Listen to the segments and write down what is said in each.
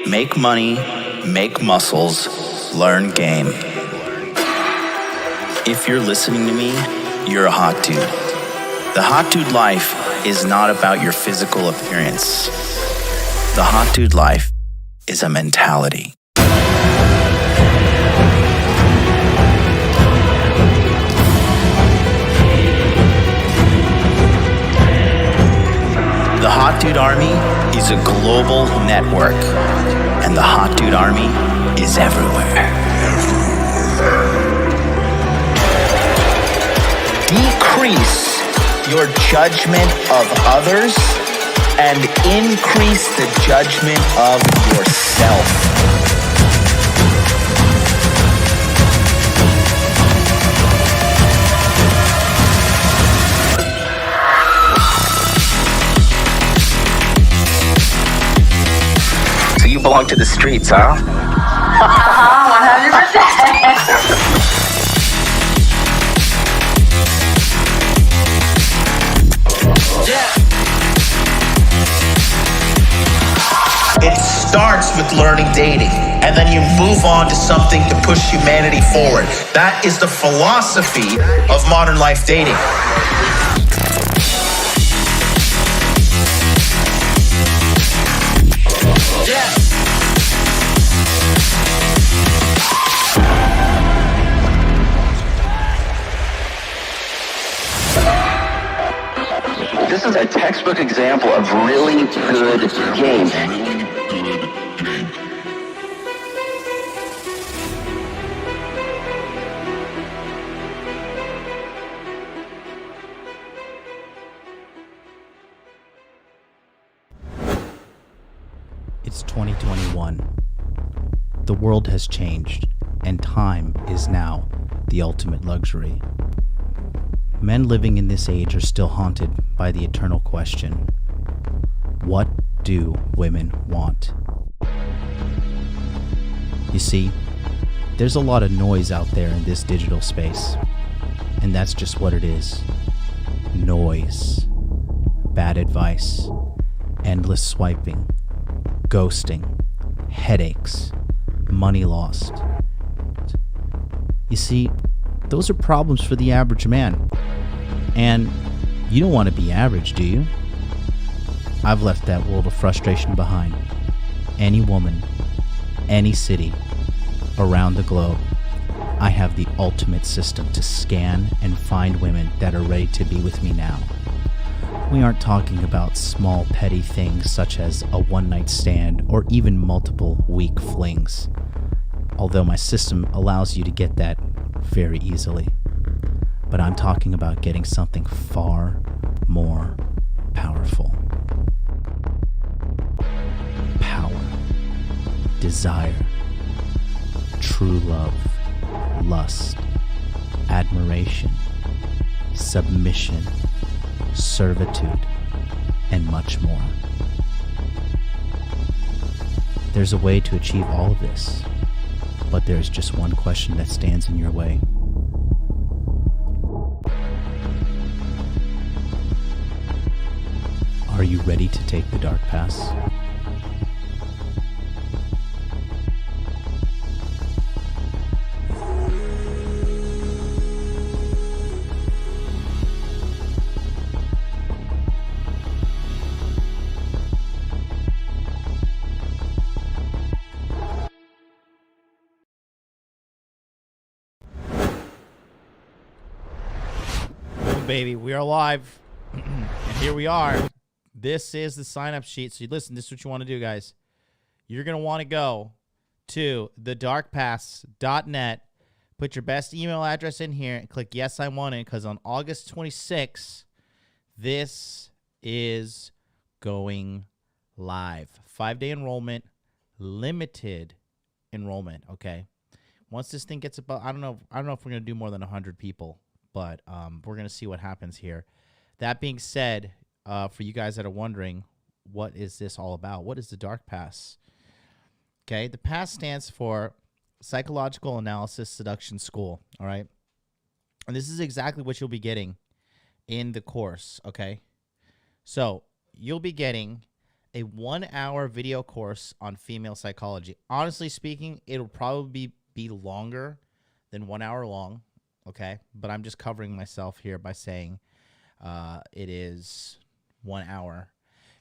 make money, make muscles, learn game. If you're listening to me, you're a hot dude. The hot dude life is not about your physical appearance. The hot dude life is a mentality. The Hot Dude Army is a global network, and the Hot Dude Army is everywhere. Decrease your judgment of others and increase the judgment of yourself. You belong to the streets, huh? 100%. It starts with learning dating, and then you move on to something to push humanity forward. That is the philosophy of modern life dating. This is a textbook example of really good game. It's 2021. The world has changed, and time is now the ultimate luxury. Men living in this age are still haunted by the eternal question, what do women want? You see, there's a lot of noise out there in this digital space, and that's just what it is. Noise. Bad advice. Endless swiping. Ghosting. Headaches. Money lost. You see, those are problems for the average man. And you don't want to be average, do you? I've left that world of frustration behind. Any woman, any city, around the globe, I have the ultimate system to scan and find women that are ready to be with me now. We aren't talking about small petty things such as a one-night stand or even multiple weak flings, although my system allows you to get that very easily. But I'm talking about getting something far more powerful. Power, desire, true love, lust, admiration, submission, servitude, and much more. There's a way to achieve all of this, but there's just one question that stands in your way. Are you ready to take the dark pass? Baby, we are live, and here we are. This is the sign-up sheet. So listen, this is what you want to do, guys. You're going to want to go to thedarkpass.net, put your best email address in here, and click yes, I want it, because on August 26th, this is going live. 5-day enrollment, limited enrollment, okay? Once this thing gets about, I don't know if we're going to do more than 100 people, but we're going to see what happens here. That being said, for you guys that are wondering, what is this all about? What is the Dark Pass? Okay, the PASS stands for Psychological Analysis Seduction School, all right? And this is exactly what you'll be getting in the course, okay? So you'll be getting a 1-hour video course on female psychology. Honestly speaking, it'll probably be longer than 1 hour long, okay? But I'm just covering myself here by saying it is 1 hour.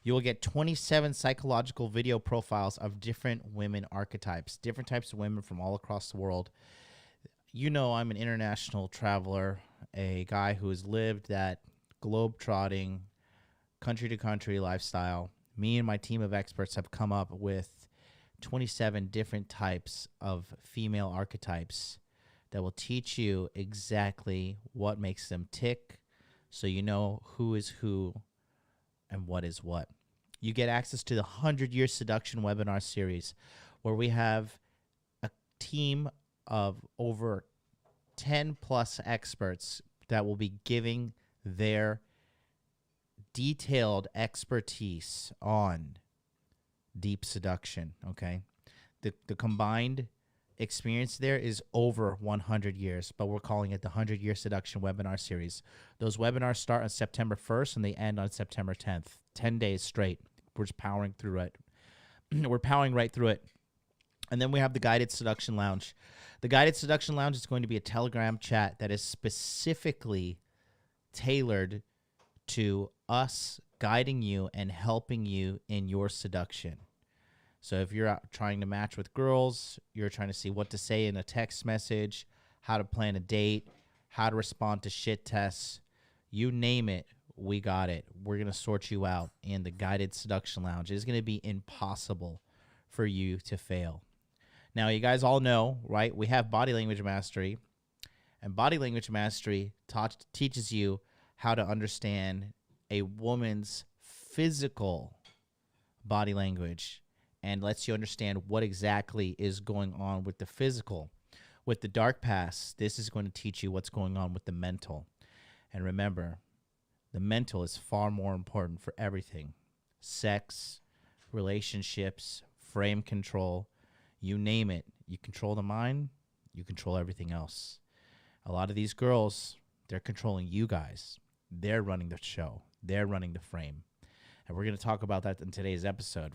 You will get 27 psychological video profiles of different women archetypes, different types of women from all across the world. You know, I'm an international traveler, a guy who has lived that globe-trotting, country-to-country lifestyle. Me and my team of experts have come up with 27 different types of female archetypes that will teach you exactly what makes them tick, so you know who is who and what is what. You get access to the 100-Year Seduction webinar series, where we have a team of over 10 plus experts that will be giving their detailed expertise on deep seduction, okay? The combined experience there is over 100 years, but we're calling it the 100-Year Seduction webinar series. Those webinars start on September 1st and they end on September 10th. 10 days straight. We're just powering through it. We're powering right through it. And then we have the Guided Seduction Lounge. The Guided Seduction Lounge is going to be a Telegram chat that is specifically tailored to us guiding you and helping you in your seduction. So if you're out trying to match with girls, you're trying to see what to say in a text message, how to plan a date, how to respond to shit tests, you name it, we got it. We're going to sort you out. And the Guided Seduction Lounge is going to be impossible for you to fail. Now, you guys all know, right? We have Body Language Mastery. And Body Language Mastery teaches you how to understand a woman's physical body language and lets you understand what exactly is going on with the physical. With the Dark Pass, this is going to teach you what's going on with the mental. And remember, the mental is far more important for everything. Sex, relationships, frame control, you name it. You control the mind, you control everything else. A lot of these girls, they're controlling you guys. They're running the show. They're running the frame. And we're going to talk about that in today's episode.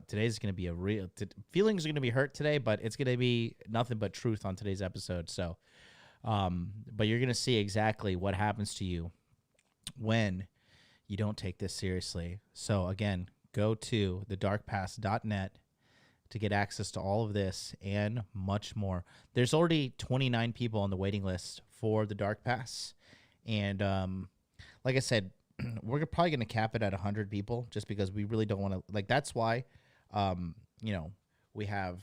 Today's going to be a real, feelings are going to be hurt today, but it's going to be nothing but truth on today's episode. So, but you're going to see exactly what happens to you when you don't take this seriously. So again, go to thedarkpass.net to get access to all of this and much more. There's already 29 people on the waiting list for the Dark Pass. And like I said, we're probably going to cap it at 100 people just because we really don't want to, like, that's why, we have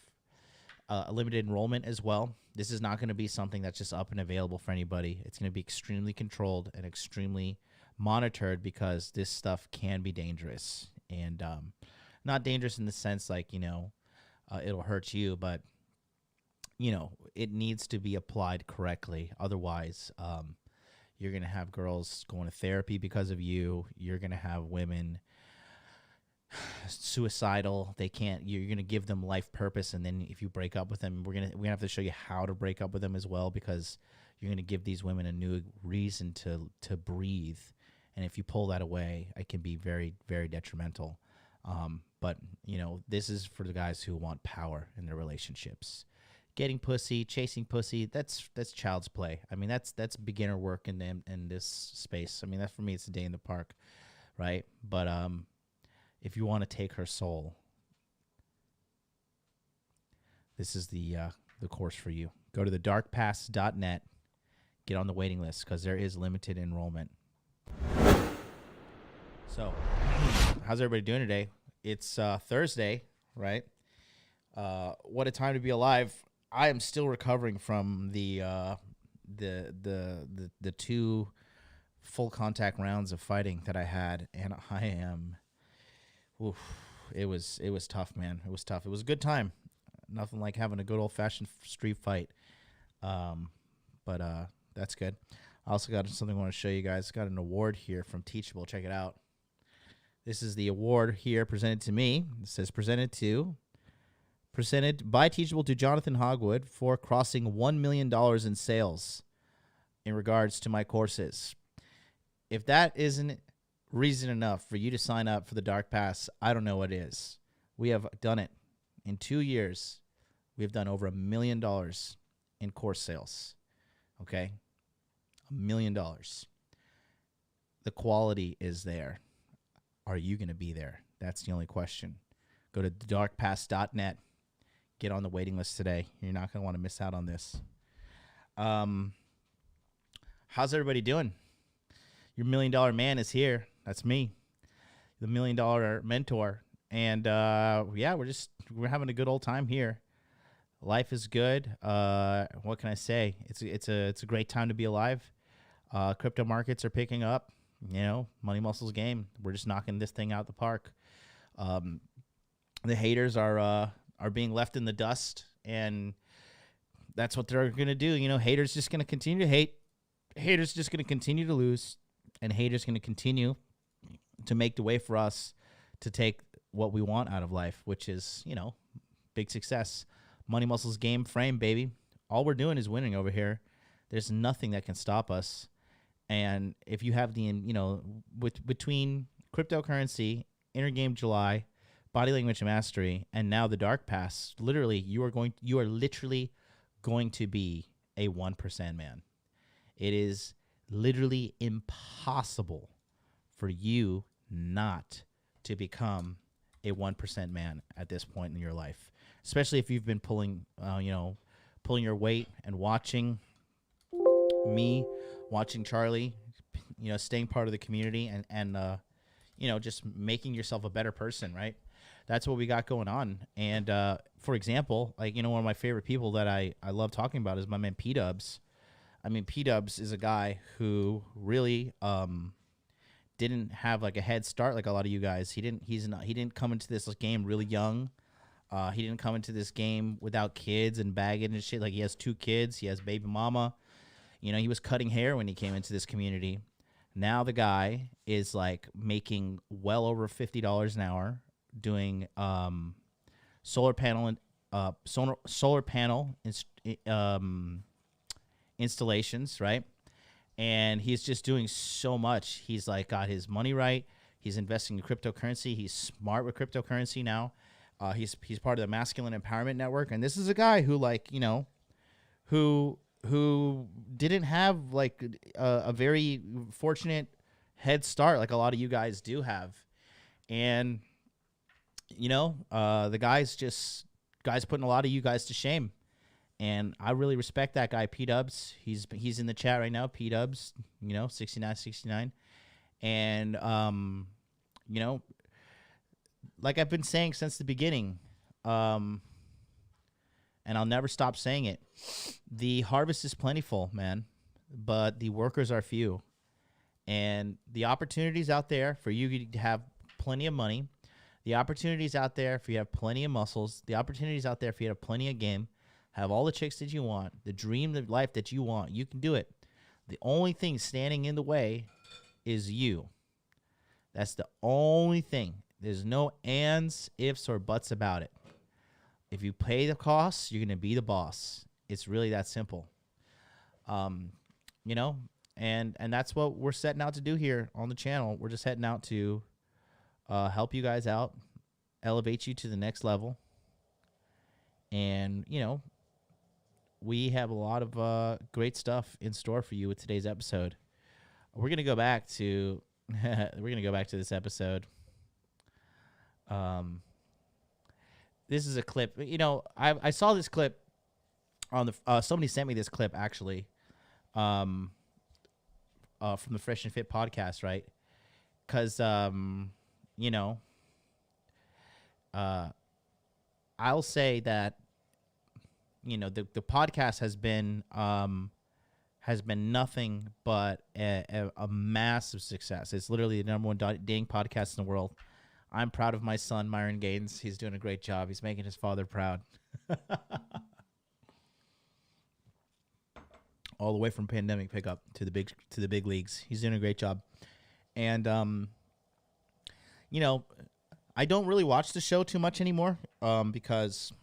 a limited enrollment as well. This is not going to be something that's just up and available for anybody. It's going to be extremely controlled and extremely monitored because this stuff can be dangerous. And not dangerous in the sense like, it'll hurt you, but, it needs to be applied correctly. Otherwise, you're going to have girls going to therapy because of you. You're going to have women suicidal. You're going to give them life purpose. And then if you break up with them, we're going to have to show you how to break up with them as well, because you're going to give these women a new reason to breathe. And if you pull that away, it can be very, very detrimental. But this is for the guys who want power in their relationships. Getting pussy, chasing pussy, that's child's play. I mean, that's beginner work in this space. I mean, that for me, it's a day in the park, right? But if you want to take her soul, this is the course for you. Go to thedarkpass.net, get on the waiting list because there is limited enrollment. So, how's everybody doing today? It's Thursday, right? What a time to be alive. I am still recovering from the 2 full contact rounds of fighting that I had, and I am. Oof, it was tough, man. It was tough. It was a good time. Nothing like having a good old fashioned street fight. But that's good. I also got something I want to show you guys. Got an award here from Teachable. Check it out. This is the award here presented to me. It says presented by Teachable to Jonathan Hogwood for crossing $1 million in sales in regards to my courses. If that isn't reason enough for you to sign up for the Dark Pass, I don't know what is. We have done it. In 2 years, we have done over $1 million in course sales. Okay? $1 million. The quality is there. Are you going to be there? That's the only question. Go to darkpass.net. Get on the waiting list today. You're not going to want to miss out on this. How's everybody doing? Your $1 million man is here. That's me, the $1 million mentor. And yeah, we're having a good old time here. Life is good. What can I say? It's a great time to be alive. Crypto markets are picking up. You know, money muscles game. We're just knocking this thing out the park. The haters are being left in the dust, and that's what they're going to do. You know, haters just going to continue to hate. Haters just going to continue to lose, and haters going to continue to make the way for us to take what we want out of life, which is, you know, big success. Money muscles game frame, baby. All we're doing is winning over here. There's nothing that can stop us. And if you have the, you know, between cryptocurrency, Inner Game July, Body Language Mastery, and now the Dark Pass, literally, you are literally going to be a 1% man. It is literally impossible for you not to become a 1% man at this point in your life, especially if you've been pulling your weight and watching me, watching Charlie, you know, staying part of the community and you know, just making yourself a better person, right? That's what we got going on. And for example, like, you know, one of my favorite people that I love talking about is my man P-Dubs. I mean, P-Dubs is a guy who really didn't have like a head start like a lot of you guys. He didn't come into this game really young. He didn't come into this game without kids and baggage and shit. Like, he has 2 kids. He has baby mama. You know, he was cutting hair when he came into this community. Now the guy is like making well over $50 an hour doing solar panel installations, right? And he's just doing so much. He's like got his money right. He's investing in cryptocurrency. He's smart with cryptocurrency now. He's part of the Masculine Empowerment Network, and this is a guy who, like, you know, who didn't have like a very fortunate head start like a lot of you guys do have. And you know, the guy's putting a lot of you guys to shame. And I really respect that guy, P-Dubs. He's in the chat right now, P-Dubs, you know, 6969. And, you know, like I've been saying since the beginning, and I'll never stop saying it, the harvest is plentiful, man, but the workers are few. And the opportunities out there for you to have plenty of money, the opportunities out there for you to have plenty of muscles, the opportunities out there for you to have plenty of game, have all the chicks that you want, the dream of life that you want. You can do it. The only thing standing in the way is you. That's the only thing. There's no ands, ifs, or buts about it. If you pay the costs, you're going to be the boss. It's really that simple. You know, and that's what we're setting out to do here on the channel. We're just heading out to help you guys out, elevate you to the next level. And, you know, we have a lot of great stuff in store for you with today's episode. We're going to go back to this episode. This is a clip. You know, I saw this clip on the somebody sent me this clip actually from the Fresh and Fit podcast, right? Cuz you know, I'll say that, you know, the podcast has been nothing but a massive success. It's literally the number one dating podcast in the world. I'm proud of my son, Myron Gaines. He's doing a great job. He's making his father proud. All the way from pandemic pickup to the big leagues. He's doing a great job. And you know, I don't really watch the show too much anymore because,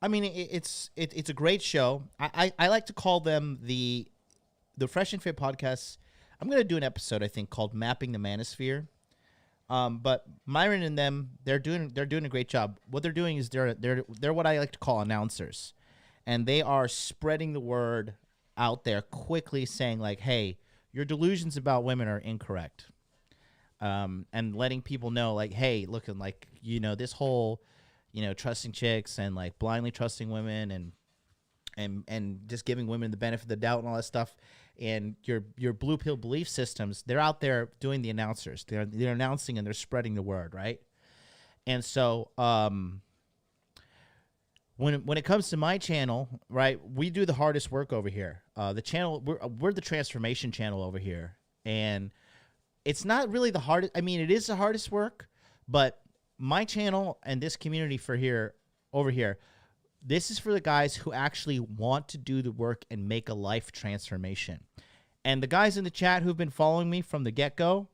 I mean, it's a great show. I like to call them the Fresh and Fit podcasts. I'm gonna do an episode I think called "Mapping the Manosphere." But Myron and them, they're doing a great job. What they're doing is they're what I like to call announcers, and they are spreading the word out there quickly, saying like, "Hey, your delusions about women are incorrect," and letting people know like, "Hey, looking like this whole trusting chicks and like blindly trusting women and just giving women the benefit of the doubt and all that stuff." And your blue pill belief systems, they're out there doing the announcers. They're announcing and they're spreading the word, right? And so when it comes to my channel, right, we do the hardest work over here. The channel, we're the transformation channel over here, and it's not really the hardest. I mean, it is the hardest work, but my channel and this community over here. This is for the guys who actually want to do the work and make a life transformation. And the guys in the chat who've been following me from the get-go,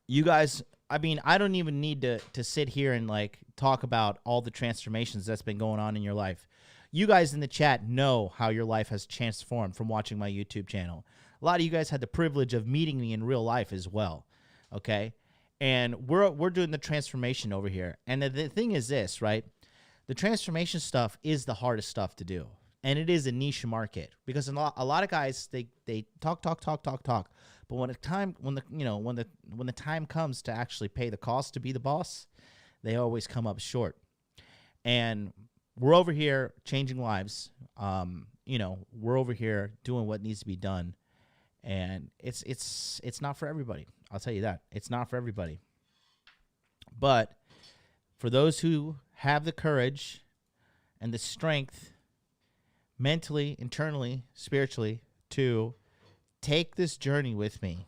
you guys, I mean, I don't even need to sit here and like talk about all the transformations that's been going on in your life. You guys in the chat know how your life has transformed from watching my YouTube channel. A lot of you guys had the privilege of meeting me in real life as well, okay? And we're doing the transformation over here. And the thing is this, right? The transformation stuff is the hardest stuff to do, and it is a niche market because a lot of guys they talk, but when the time comes to actually pay the cost to be the boss, they always come up short. And we're over here changing lives. We're over here doing what needs to be done, and it's not for everybody. I'll tell you that it's not for everybody, but for those who have the courage and the strength mentally, internally, spiritually to take this journey with me,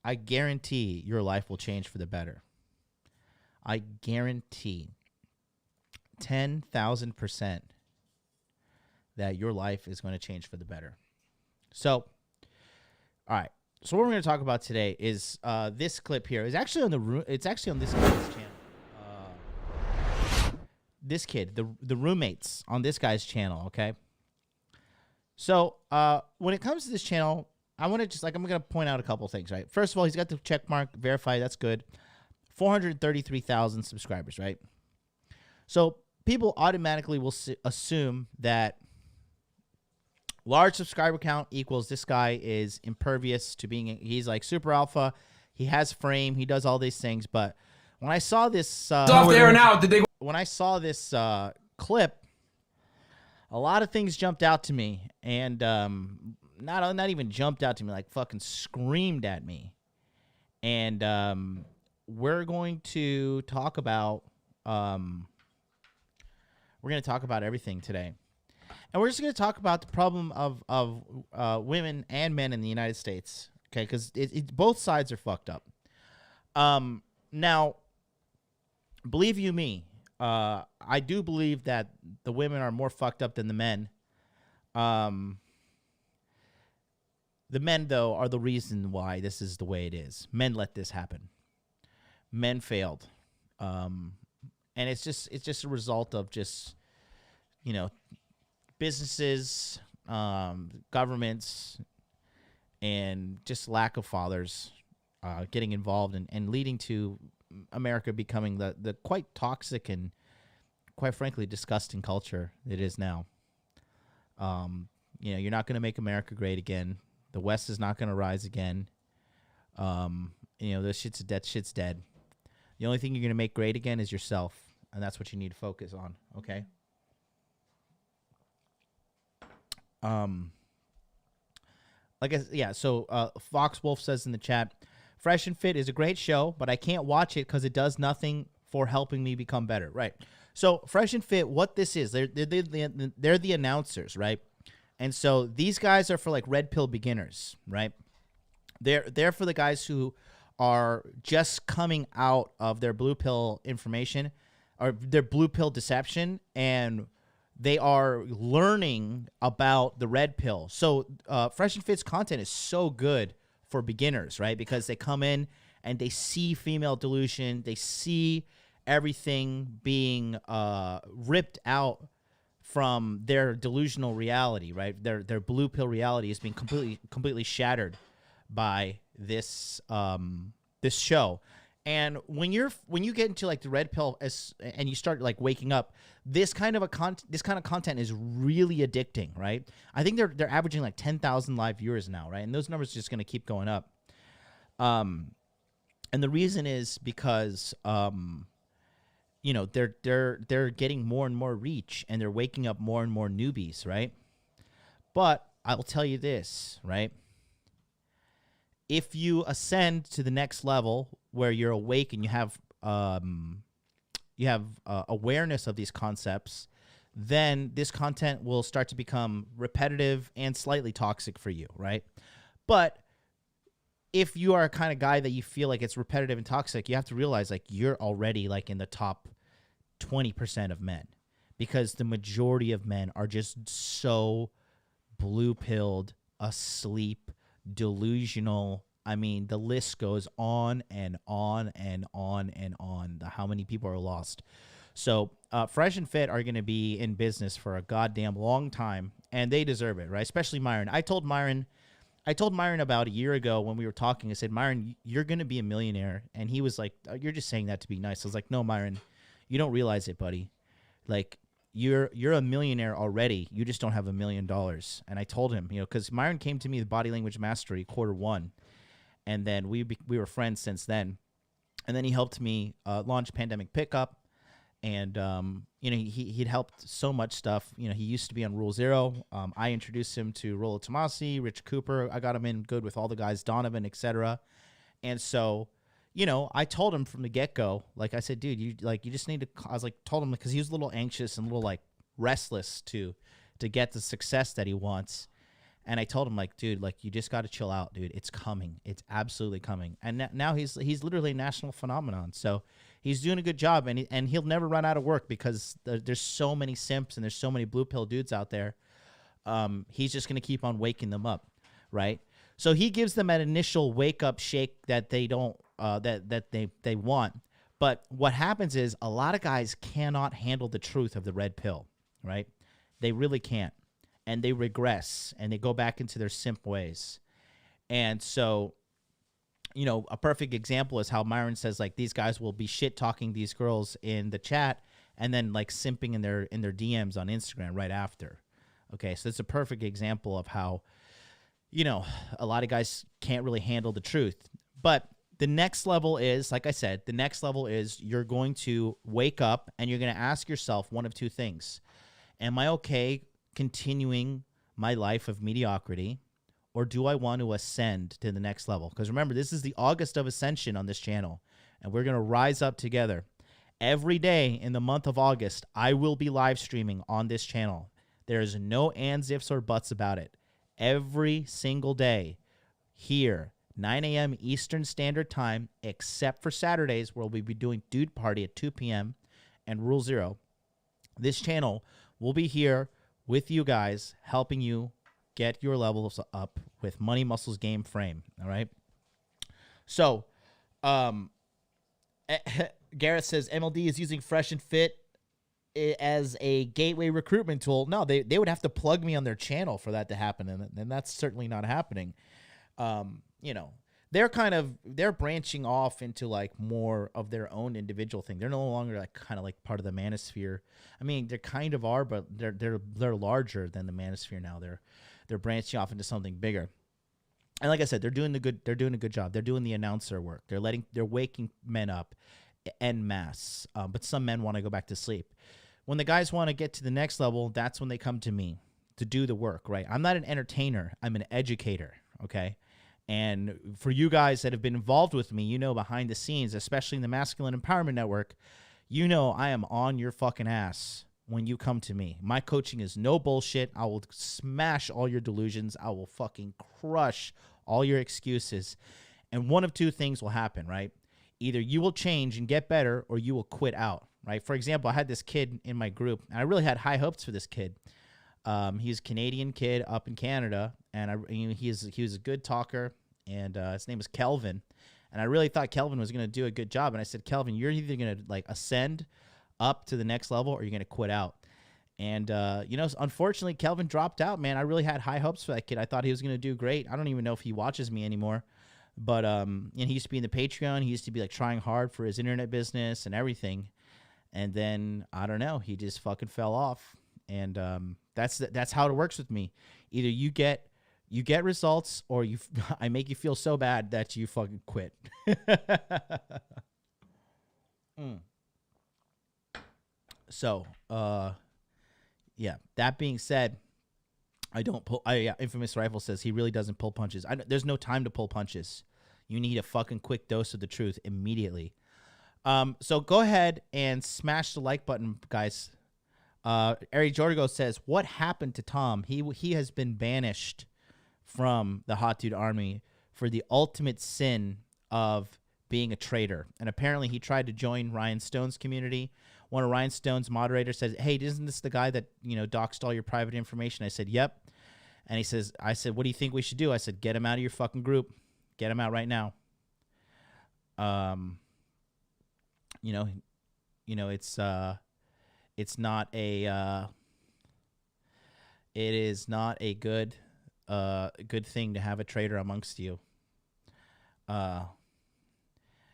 I guarantee your life will change for the better. I guarantee 10,000% that your life is going to change for the better. So, all right. So what we're going to talk about today is this clip here. It's actually on this kid's channel. This kid, the roommates on this guy's channel, okay? So when it comes to this channel, I'm going to point out a couple things, right? First of all, he's got the check mark, verify, that's good. 433,000 subscribers, right? So people automatically will assume that large subscriber count equals this guy is impervious to he's like super alpha, he has frame, he does all these things, but when I saw this when I saw this clip, a lot of things jumped out to me, and not even jumped out to me, like fucking screamed at me. And we're going to talk about everything today. And we're just going to talk about the problem of women and men in the United States, okay? Because both sides are fucked up. Now, believe you me, I do believe that the women are more fucked up than the men. The men, though, are the reason why this is the way it is. Men let this happen. Men failed. And it's just a result of just, businesses, governments, and just lack of fathers getting involved and leading to America becoming the quite toxic and quite frankly disgusting culture it is now. You're not going to make America great again. The West is not going to rise again. This shit's dead. The only thing you're going to make great again is yourself, and that's what you need to focus on, okay? So Fox Wolf says in the chat, Fresh and Fit is a great show, but I can't watch it because it does nothing for helping me become better. Right. So Fresh and Fit, what this is, they're the announcers, right? And so these guys are for like red pill beginners, right? They're for the guys who are just coming out of their blue pill information or their blue pill deception, and they are learning about the red pill. So Fresh and Fit's content is so good for beginners, right? Because they come in and they see female delusion. They see everything being ripped out from their delusional reality, right? Their blue pill reality is being completely shattered by this this show. And when you get into like the red pill and you start like waking up, this kind of content is really addicting, right? I think they're averaging like 10,000 live viewers now, right? And those numbers are just going to keep going up. And the reason is because you know, they're getting more and more reach, and they're waking up more and more newbies, right? But I will tell you this, right? If you ascend to the next level where you're awake and you have awareness of these concepts, then this content will start to become repetitive and slightly toxic for you, right? But if you are a kind of guy that you feel like it's repetitive and toxic, you have to realize like you're already like in the top 20% of men, because the majority of men are just so blue-pilled, asleep, delusional. I mean, the list goes on and on and on and on. How many people are lost? So Fresh and Fit are going to be in business for a goddamn long time, and they deserve it, right? Especially Myron. I told Myron about a year ago when we were talking, I said, Myron, you're going to be a millionaire. And he was like, you're just saying that to be nice. I was like, no, Myron, you don't realize it, buddy. Like, you're a millionaire already. You just don't have $1 million. And I told him, you know, because Myron came to me with Body Language Mastery Q1. And then we were friends since then. And then he helped me launch Pandemic Pickup. And, you know, he'd helped so much stuff. You know, he used to be on Rule Zero. I introduced him to Rollo Tomasi, Rich Cooper. I got him in good with all the guys, Donovan, etc. And so, you know, I told him from the get-go, like I said, dude, you just need to, I was like, told him because he was a little anxious and a little like restless to get the success that he wants. And I told him, like, dude, like, you just got to chill out, dude. It's coming. It's absolutely coming. And now he's literally a national phenomenon. So he's doing a good job, and he'll never run out of work because there's so many simps and there's so many blue pill dudes out there. He's just going to keep on waking them up, right? So he gives them an initial wake up shake that they don't that they want. But what happens is a lot of guys cannot handle the truth of the red pill, right? They really can't. And they regress, and they go back into their simp ways. And so, you know, a perfect example is how Myron says, like, these guys will be shit-talking these girls in the chat and then, like, simping in their DMs on Instagram right after. Okay, so it's a perfect example of how, you know, a lot of guys can't really handle the truth. But the next level is, like I said, the next level is you're going to wake up and you're going to ask yourself one of two things. Am I okay continuing my life of mediocrity, or do I want to ascend to the next level? Because remember, this is the August of Ascension on this channel, and we're going to rise up together. Every day in the month of August, I will be live streaming on this channel. There is no ands, ifs, or buts about it. Every single day here, 9 a.m. Eastern Standard Time, except for Saturdays where we'll be doing Dude Party at 2 p.m. and Rule Zero. This channel will be here with you guys, helping you get your levels up with Money Muscles Game Frame, all right? So, Garrett says MLD is using Fresh and Fit as a gateway recruitment tool. No, they would have to plug me on their channel for that to happen, and that's certainly not happening. You know, they're branching off into like more of their own individual thing. They're no longer like kind of like part of the manosphere. I mean, they kind of are, but they're larger than the manosphere now. They're branching off into something bigger. And like I said, they're doing a good job. They're doing the announcer work. They're waking men up en masse. But some men want to go back to sleep. When the guys want to get to the next level, that's when they come to me to do the work, right? I'm not an entertainer. I'm an educator, okay? And for you guys that have been involved with me, you know, behind the scenes, especially in the Masculine Empowerment Network, you know I am on your fucking ass when you come to me. My coaching is no bullshit. I will smash all your delusions. I will fucking crush all your excuses. And one of two things will happen, right? Either you will change and get better, or you will quit out, right? For example, I had this kid in my group, and I really had high hopes for this kid. He's a Canadian kid up in Canada, and he was a good talker, and his name is Kelvin. And I really thought Kelvin was going to do a good job. And I said, Kelvin, you're either going to like ascend up to the next level, or you're going to quit out. And, unfortunately, Kelvin dropped out, man. I really had high hopes for that kid. I thought he was going to do great. I don't even know if he watches me anymore. But and he used to be in the Patreon. He used to be, like, trying hard for his internet business and everything. And then, I don't know, he just fucking fell off. And that's how it works with me. Either you get results or I make you feel so bad that you fucking quit. So, yeah, that being said, I don't pull. Infamous Rifle says he really doesn't pull punches. There's no time to pull punches. You need a fucking quick dose of the truth immediately. So go ahead and smash the like button, guys. Ari Jorgo says, what happened to Tom? He has been banished from the Hot Dude Army for the ultimate sin of being a traitor. And apparently he tried to join Ryan Stone's community. One of Ryan Stone's moderators says, hey, isn't this the guy that, doxed all your private information? I said, yep. And I said, what do you think we should do? I said, get him out of your fucking group. Get him out right now. It's not a, it is not a good thing to have a traitor amongst you.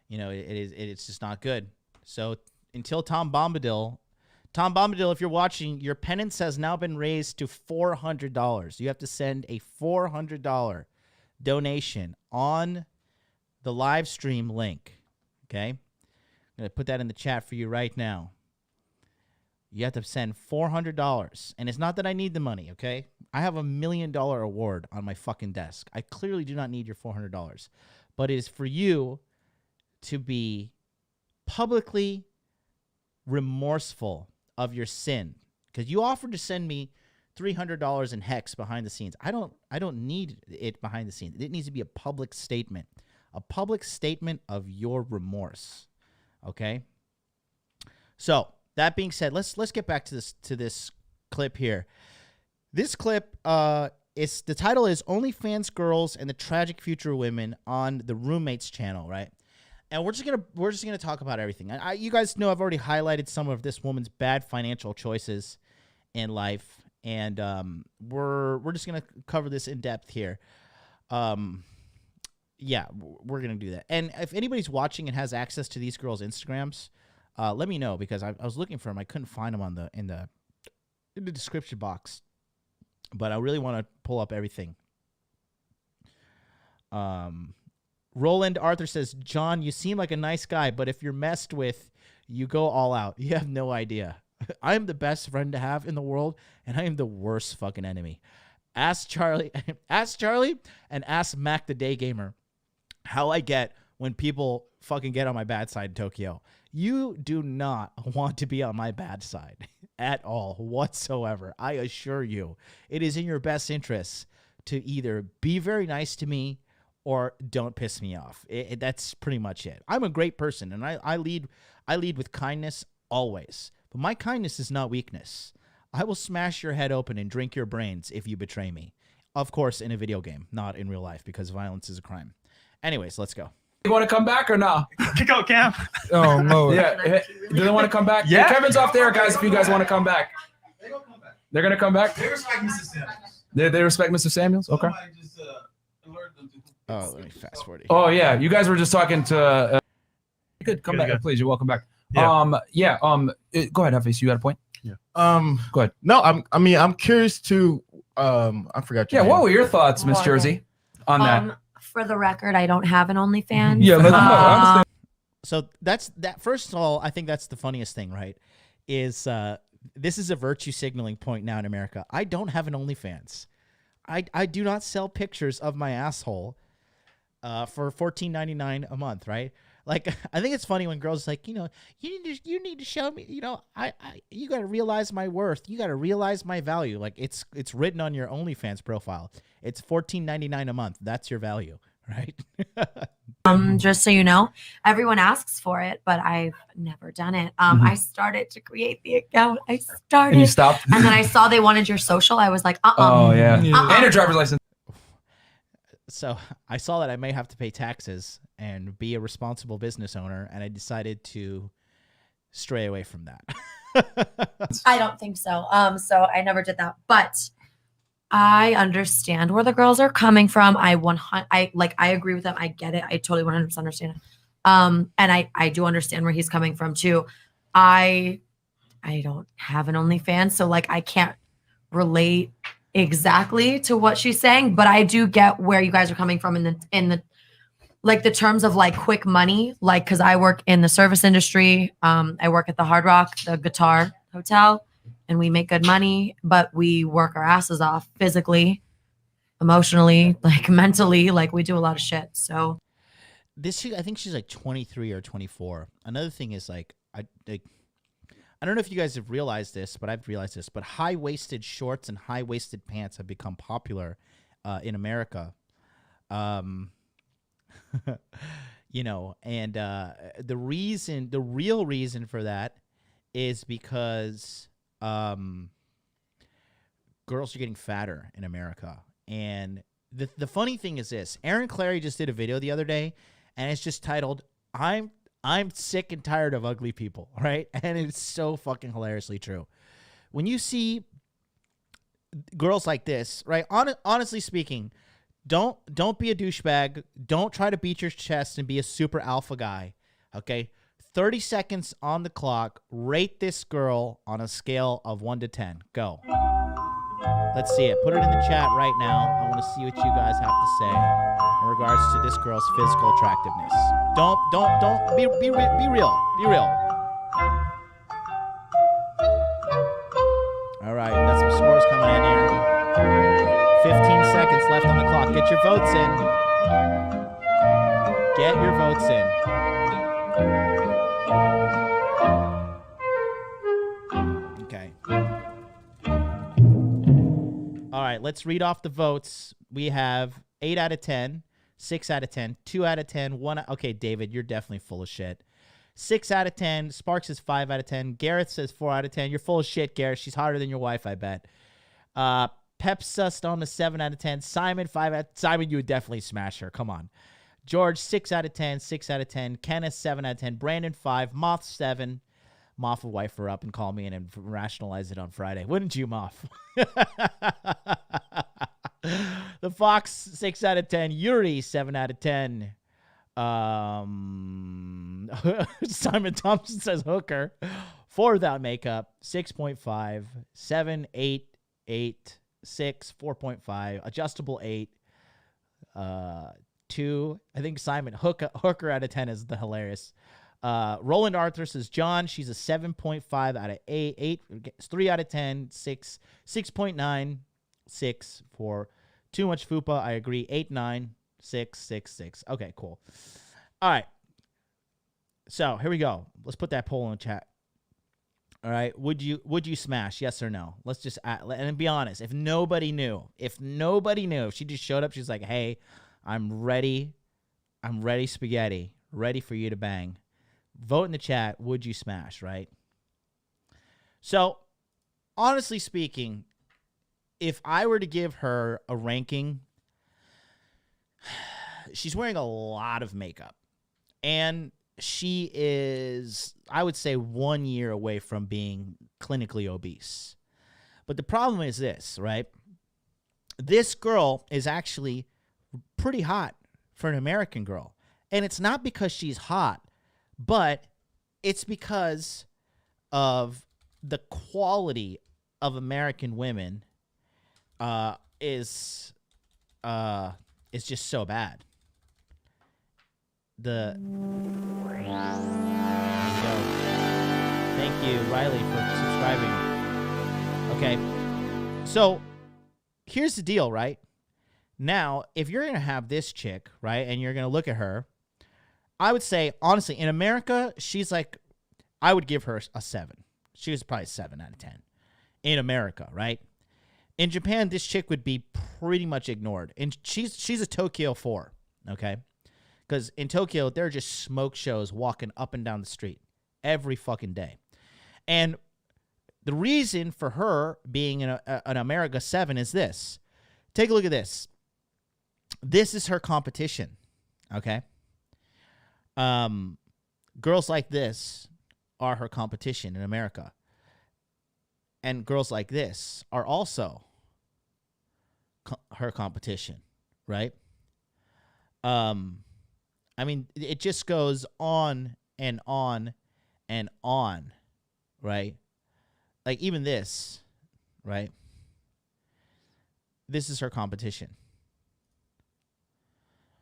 It's just not good. So until Tom Bombadil, if you're watching, your penance has now been raised to $400. You have to send a $400 donation on the live stream link. Okay? I'm going to put that in the chat for you right now. You have to send $400. And it's not that I need the money, okay? I have $1 million award on my fucking desk. I clearly do not need your $400. But it is for you to be publicly remorseful of your sin, because you offered to send me $300 in hex behind the scenes. I don't need it behind the scenes. It needs to be a public statement of your remorse. Okay. So that being said, let's get back to this clip here. This clip, the title is "OnlyFans Girls and the Tragic Future of Women" on the Roommates channel, right? And we're just gonna talk about everything. You guys know I've already highlighted some of this woman's bad financial choices in life, and we're just gonna cover this in depth here. Yeah, we're gonna do that. And if anybody's watching and has access to these girls' Instagrams, let me know, because I was looking for them. I couldn't find them in the description box, but I really want to pull up everything. Roland Arthur says, John, you seem like a nice guy, but if you're messed with, you go all out. You have no idea. I am the best friend to have in the world, and I am the worst fucking enemy. Ask Charlie, and ask Mac the Day Gamer how I get when people fucking get on my bad side in Tokyo. You do not want to be on my bad side at all whatsoever. I assure you, it is in your best interest to either be very nice to me or don't piss me off. That's pretty much it. I'm a great person, and I lead with kindness always. But my kindness is not weakness. I will smash your head open and drink your brains if you betray me. Of course, in a video game, not in real life, because violence is a crime. Anyways, let's go. You want to come back or no? Go, Cam. Oh, no. Yeah. Do they want to come back? Yeah. Hey, Kevin's off there, guys, if you guys want to come back. They're going to come back. They're going to come back? They respect Mr. Samuels. They respect Mr. Samuels? Okay. Somebody just alert them to. Oh, let me fast forward. Oh, yeah. You guys were just talking to... you could come back, Good. please. You're welcome back. Yeah. Go ahead, Hafiz. You got a point? Yeah. Go ahead. No, I'm curious to I forgot your Yeah, name. what were your thoughts, Miss Jersey, on that? For the record, I don't have an OnlyFans. Yeah, let them know. I understand. So that's that. First of all, I think that's the funniest thing, right? Is this is a virtue signaling point now in America. I don't have an OnlyFans. I do not sell pictures of my asshole for $14.99 a month, right? Like, I think it's funny when girls like, you need to show me, you got to realize my worth. You got to realize my value. Like, it's written on your OnlyFans profile. It's $14.99 a month. That's your value, right? Just so you know, everyone asks for it, but I've never done it. I started to create the account. And you stopped? And then I saw they wanted your social. I was like, Oh, yeah. And your driver's license. So I saw that I may have to pay taxes and be a responsible business owner, and I decided to stray away from that. I don't think so. So I never did that, but I understand where the girls are coming from. I agree with them. I get it. I totally 100% understand it. And I do understand where he's coming from too. I don't have an OnlyFans, so like I can't relate exactly to what she's saying, but I do get where you guys are coming from in the like the terms of like quick money, like because I work in the service industry. I work at the Hard Rock, the Guitar Hotel, and we make good money, but we work our asses off physically, emotionally, like mentally, like we do a lot of shit. So I think she's like 23 or 24. Another thing is like I don't know if you guys have realized this, but I've realized this. But high-waisted shorts and high-waisted pants have become popular in America. You know, and the real reason for that is because girls are getting fatter in America. And the funny thing is this: Aaron Clary just did a video the other day, and it's just titled "I'm sick and tired of ugly people," right? And it's so fucking hilariously true. When you see girls like this, right? Honestly speaking, don't be a douchebag. Don't try to beat your chest and be a super alpha guy, okay? 30 seconds on the clock. Rate this girl on a scale of 1 to 10. Go. Let's see it. Put it in the chat right now. I want to see what you guys have to say in regards to this girl's physical attractiveness. Don't be real. Be real. All right, got some scores coming in here. 15 seconds left on the clock. Get your votes in. Get your votes in. Okay. All right, let's read off the votes. We have 8 out of 10, 6 out of 10, 2 out of 10, 1. Okay, David, you're definitely full of shit. 6 out of 10. Sparks says 5 out of 10. Gareth says 4 out of 10. You're full of shit, Gareth. She's hotter than your wife, I bet. Pepsa Stone is 7 out of 10. Simon, 5 out. Simon, you would definitely smash her. Come on. George, 6 out of 10. 6 out of 10. Kenneth, 7 out of 10. Brandon, 5. Moth, 7. Moth will wife her up and call me in and rationalize it on Friday. Wouldn't you, Moth? The Fox, 6 out of 10. Yuri, 7 out of 10. Simon Thompson says hooker. 4 without makeup. 6.5. 7, 8, 8, 6, 4.5. Adjustable 8. 2. I think Simon hooker out of 10 is the hilarious. Roland Arthur says John. She's a 7.5 out of 8. 3 out of 10. 6. 6.9. 6 for too much fupa. I agree. 8, 9. 6, 6, 6. Okay, cool. All right. So here we go. Let's put that poll in the chat. All right. Would you smash? Yes or no? Let's just and be honest. If nobody knew, if she just showed up, she's like, hey, I'm ready spaghetti, ready for you to bang. Vote in the chat. Would you smash? Right. So honestly speaking, if I were to give her a ranking, she's wearing a lot of makeup, and she is, I would say, 1 year away from being clinically obese. But the problem is this, right? This girl is actually pretty hot for an American girl. And it's not because she's hot, but it's because of the quality of American women is just so bad. There you go. Thank you, Riley, for subscribing. Okay. So here's the deal, right? Now, if you're going to have this chick, right, and you're going to look at her, I would say, honestly, in America, she's like, I would give her a 7. She was probably 7 out of 10 in America, right? In Japan, this chick would be pretty much ignored. And she's a Tokyo 4, okay? Because in Tokyo, there are just smoke shows walking up and down the street every fucking day. And the reason for her being an America 7 is this. Take a look at this. This is her competition, okay? Girls like this are her competition in America. And girls like this are also her competition, right? I mean, it just goes on and on and on, right? Like even this, right? This is her competition.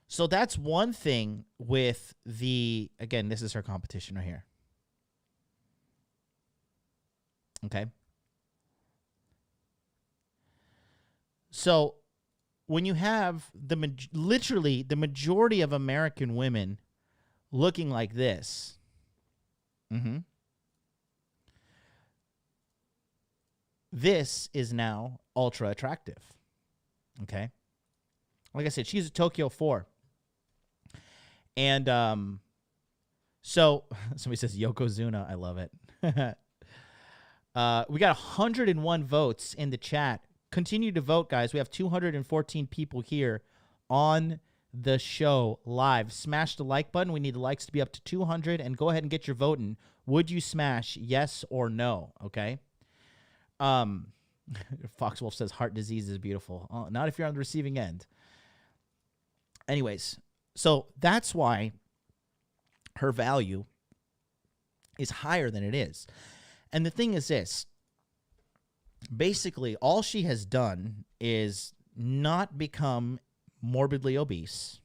So that's one thing with again, this is her competition right here. Okay. So when you have literally the majority of American women looking like this, this is now ultra attractive. Okay. Like I said, she's a Tokyo 4. And so somebody says Yokozuna. I love it. We got 101 votes in the chat. Continue to vote, guys. We have 214 people here on the show live. Smash the like button. We need the likes to be up to 200. And go ahead and get your vote in. Would you smash yes or no? Okay. Foxwolf says heart disease is beautiful. Oh, not if you're on the receiving end. Anyways, so that's why her value is higher than it is. And the thing is this. Basically, all she has done is not become morbidly obese,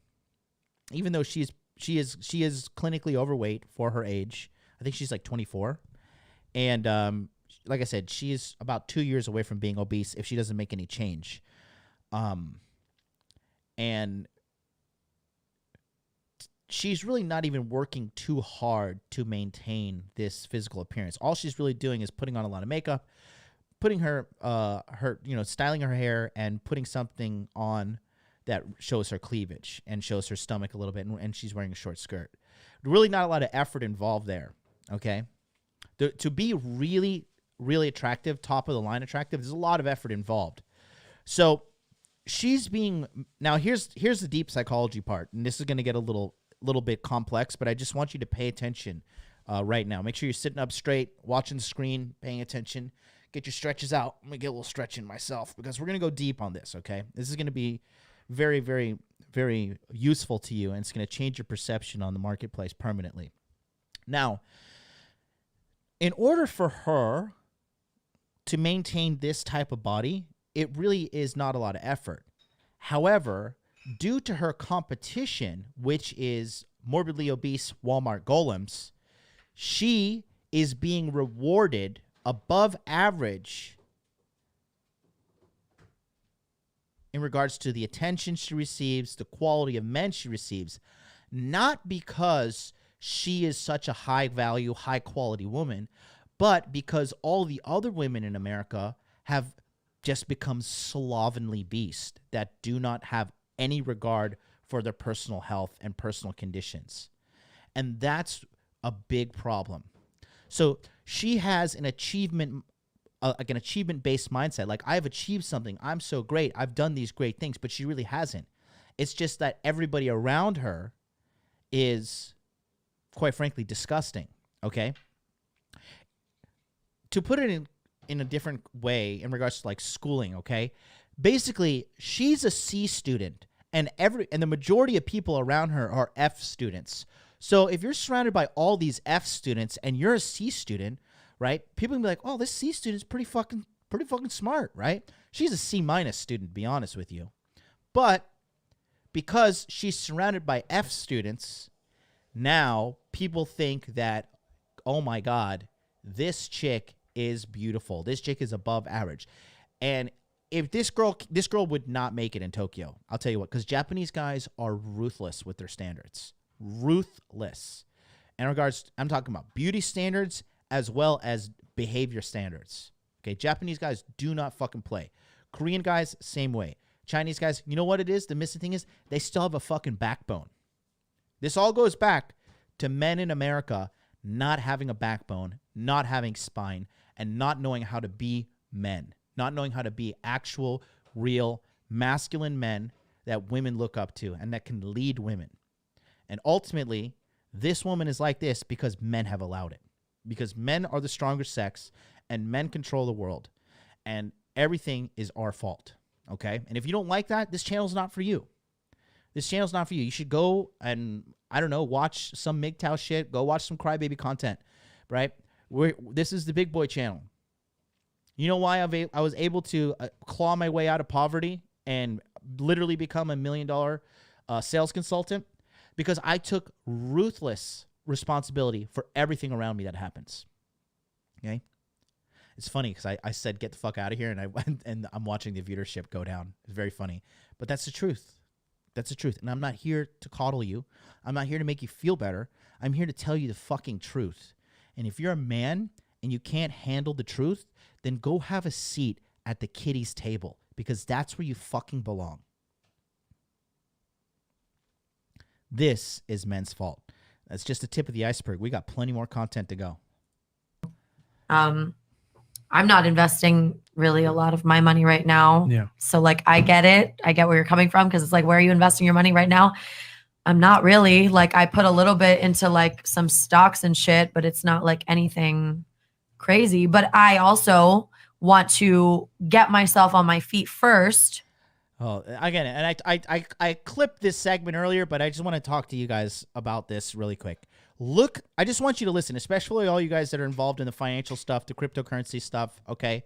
even though she is clinically overweight for her age. I think she's like 24. And like I said, she is about 2 years away from being obese if she doesn't make any change. And she's really not even working too hard to maintain this physical appearance. All she's really doing is putting on a lot of makeup, putting her styling her hair and putting something on that shows her cleavage and shows her stomach a little bit, and she's wearing a short skirt. Really not a lot of effort involved there, okay? To be really, really attractive, top of the line attractive, there's a lot of effort involved. So she's being, now here's the deep psychology part, and this is going to get a little bit complex, but I just want you to pay attention right now. Make sure you're sitting up straight, watching the screen, paying attention. Get your stretches out. I'm going to get a little stretching myself because we're going to go deep on this, okay? This is going to be very, very, very useful to you, and it's going to change your perception on the marketplace permanently. Now, in order for her to maintain this type of body, it really is not a lot of effort. However, due to her competition, which is morbidly obese Walmart golems, she is being rewarded above average in regards to the attention she receives, the quality of men she receives, not because she is such a high value, high quality woman, but because all the other women in America have just become slovenly beasts that do not have any regard for their personal health and personal conditions. And that's a big problem. So she has an achievement, like an achievement-based mindset. Like, I've achieved something. I'm so great. I've done these great things, but she really hasn't. It's just that everybody around her is, quite frankly, disgusting, okay? To put it in a different way in regards to, like, schooling, okay? Basically, she's a C student, and the majority of people around her are F students. So if you're surrounded by all these F students and you're a C student, right? People can be like, "Oh, this C student's pretty fucking smart, right?" She's a C- student, to be honest with you. But because she's surrounded by F students, now people think that, "Oh my God, this chick is beautiful. This chick is above average." And if this girl would not make it in Tokyo, I'll tell you what, because Japanese guys are ruthless with their standards. Ruthless. In regards, I'm talking about beauty standards as well as behavior standards. Okay, Japanese guys do not fucking play. Korean guys, same way. Chinese guys, you know what it is? The missing thing is they still have a fucking backbone. This all goes back to men in America not having a backbone, not having spine, and not knowing how to be men, not knowing how to be actual, real, masculine men that women look up to and that can lead women. And ultimately, this woman is like this because men have allowed it. Because men are the stronger sex, and men control the world, and everything is our fault, okay? And if you don't like that, this channel's not for you. This channel's not for you. You should go and, I don't know, watch some MGTOW shit. Go watch some crybaby content, right? This is the big boy channel. You know why I was able to claw my way out of poverty and literally become $1 million sales consultant? Because I took ruthless responsibility for everything around me that happens. Okay? It's funny because I said, get the fuck out of here, and I went and I'm watching the viewership go down. It's very funny. But that's the truth. That's the truth. And I'm not here to coddle you. I'm not here to make you feel better. I'm here to tell you the fucking truth. And if you're a man and you can't handle the truth, then go have a seat at the kiddies' table, because that's where you fucking belong. This is men's fault. That's just the tip of the iceberg. We got plenty more content to go. I'm not investing really a lot of my money right now. Yeah. So like, I get it. I get where you're coming from, because it's like, where are you investing your money right now? I'm not really. Like, I put a little bit into like some stocks and shit, but it's not like anything crazy. But I also want to get myself on my feet first. Oh, again, and I clipped this segment earlier, but I just want to talk to you guys about this really quick. Look, I just want you to listen, especially all you guys that are involved in the financial stuff, the cryptocurrency stuff, okay?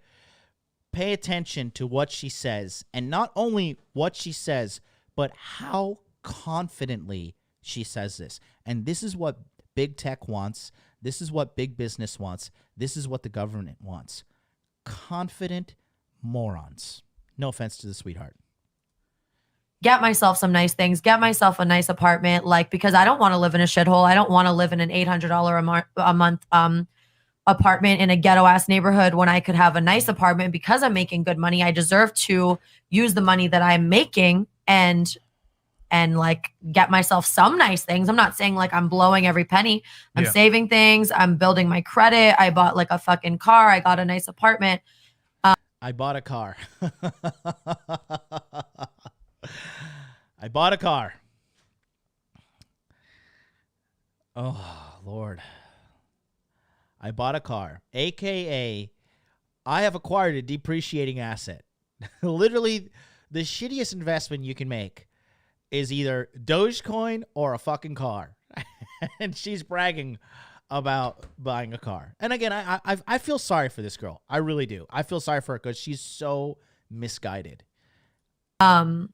Pay attention to what she says, and not only what she says, but how confidently she says this. And this is what big tech wants. This is what big business wants. This is what the government wants. Confident morons. No offense to the sweetheart. Get myself some nice things, get myself a nice apartment, like, because I don't want to live in a shithole. I don't want to live in an $800 a month apartment in a ghetto ass neighborhood when I could have a nice apartment. Because I'm making good money, I deserve to use the money that I'm making and like get myself some nice things. I'm not saying like I'm blowing every penny. I'm saving things. I'm building my credit. I bought like a fucking car. I got a nice apartment. I bought a car. I bought a car. Oh, Lord. I bought a car, AKA I have acquired a depreciating asset. Literally, the shittiest investment you can make is either Dogecoin or a fucking car. And she's bragging about buying a car. And again, I feel sorry for this girl. I really do. I feel sorry for her because she's so misguided. And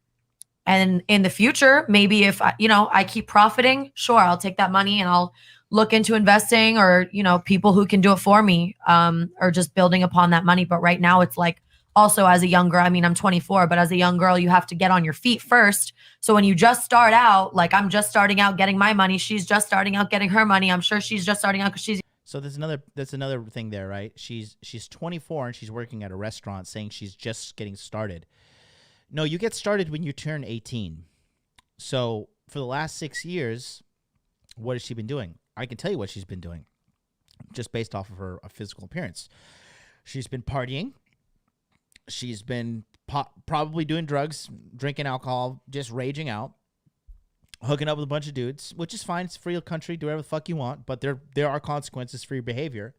in the future, maybe if I keep profiting, sure, I'll take that money and I'll look into investing, or people who can do it for me, or just building upon that money. But right now, it's like, also as a young girl, I mean, I'm 24, but as a young girl, you have to get on your feet first. So when you just start out, like I'm just starting out getting my money, she's just starting out getting her money. I'm sure she's just starting out because she's. So that's another thing there, right? She's 24 and she's working at a restaurant, saying she's just getting started. No, you get started when you turn 18. So for the last 6 years, what has she been doing? I can tell you what she's been doing, just based off of her physical appearance. She's been partying. She's been probably doing drugs, drinking alcohol, just raging out, hooking up with a bunch of dudes, which is fine. It's a free country. Do whatever the fuck you want. But there are consequences for your behavior.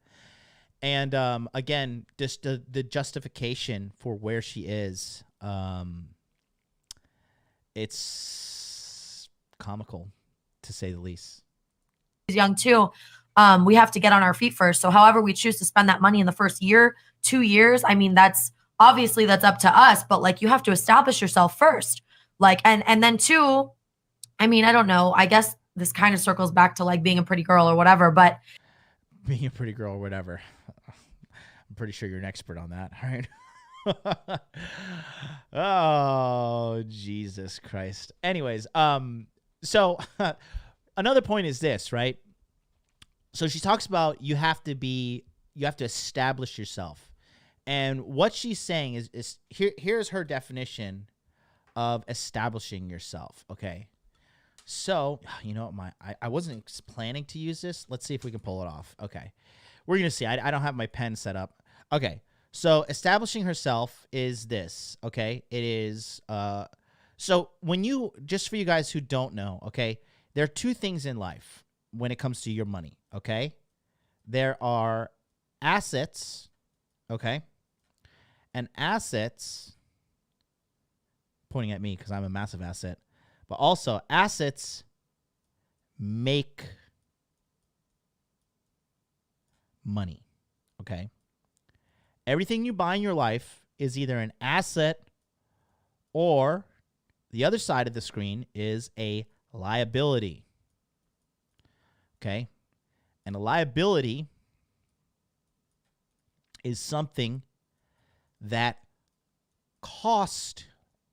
And again, just the justification for where she is, it's comical, to say the least. Young too. We have to get on our feet first. So however we choose to spend that money in the first year, 2 years, I mean, that's up to us, but like you have to establish yourself first. Like, and then two, I mean, I don't know. I guess this kind of circles back to like being a pretty girl or whatever, but being a pretty girl or whatever. I'm pretty sure you're an expert on that. All right. Oh, Jesus Christ. Anyways, so another point is this, right? So she talks about you have to establish yourself. And what she's saying is here's her definition of establishing yourself, okay? So, you know what, I wasn't planning to use this. Let's see if we can pull it off. Okay. We're going to see. I don't have my pen set up. Okay. So, establishing herself is this, okay? It is so when you, just for you guys who don't know, okay? There are two things in life when it comes to your money, okay? There are assets Okay. And assets, pointing at me because I'm a massive asset, but also assets make money. Okay. Everything you buy in your life is either an asset or the other side of the screen is a liability. Okay. And a liability is something that cost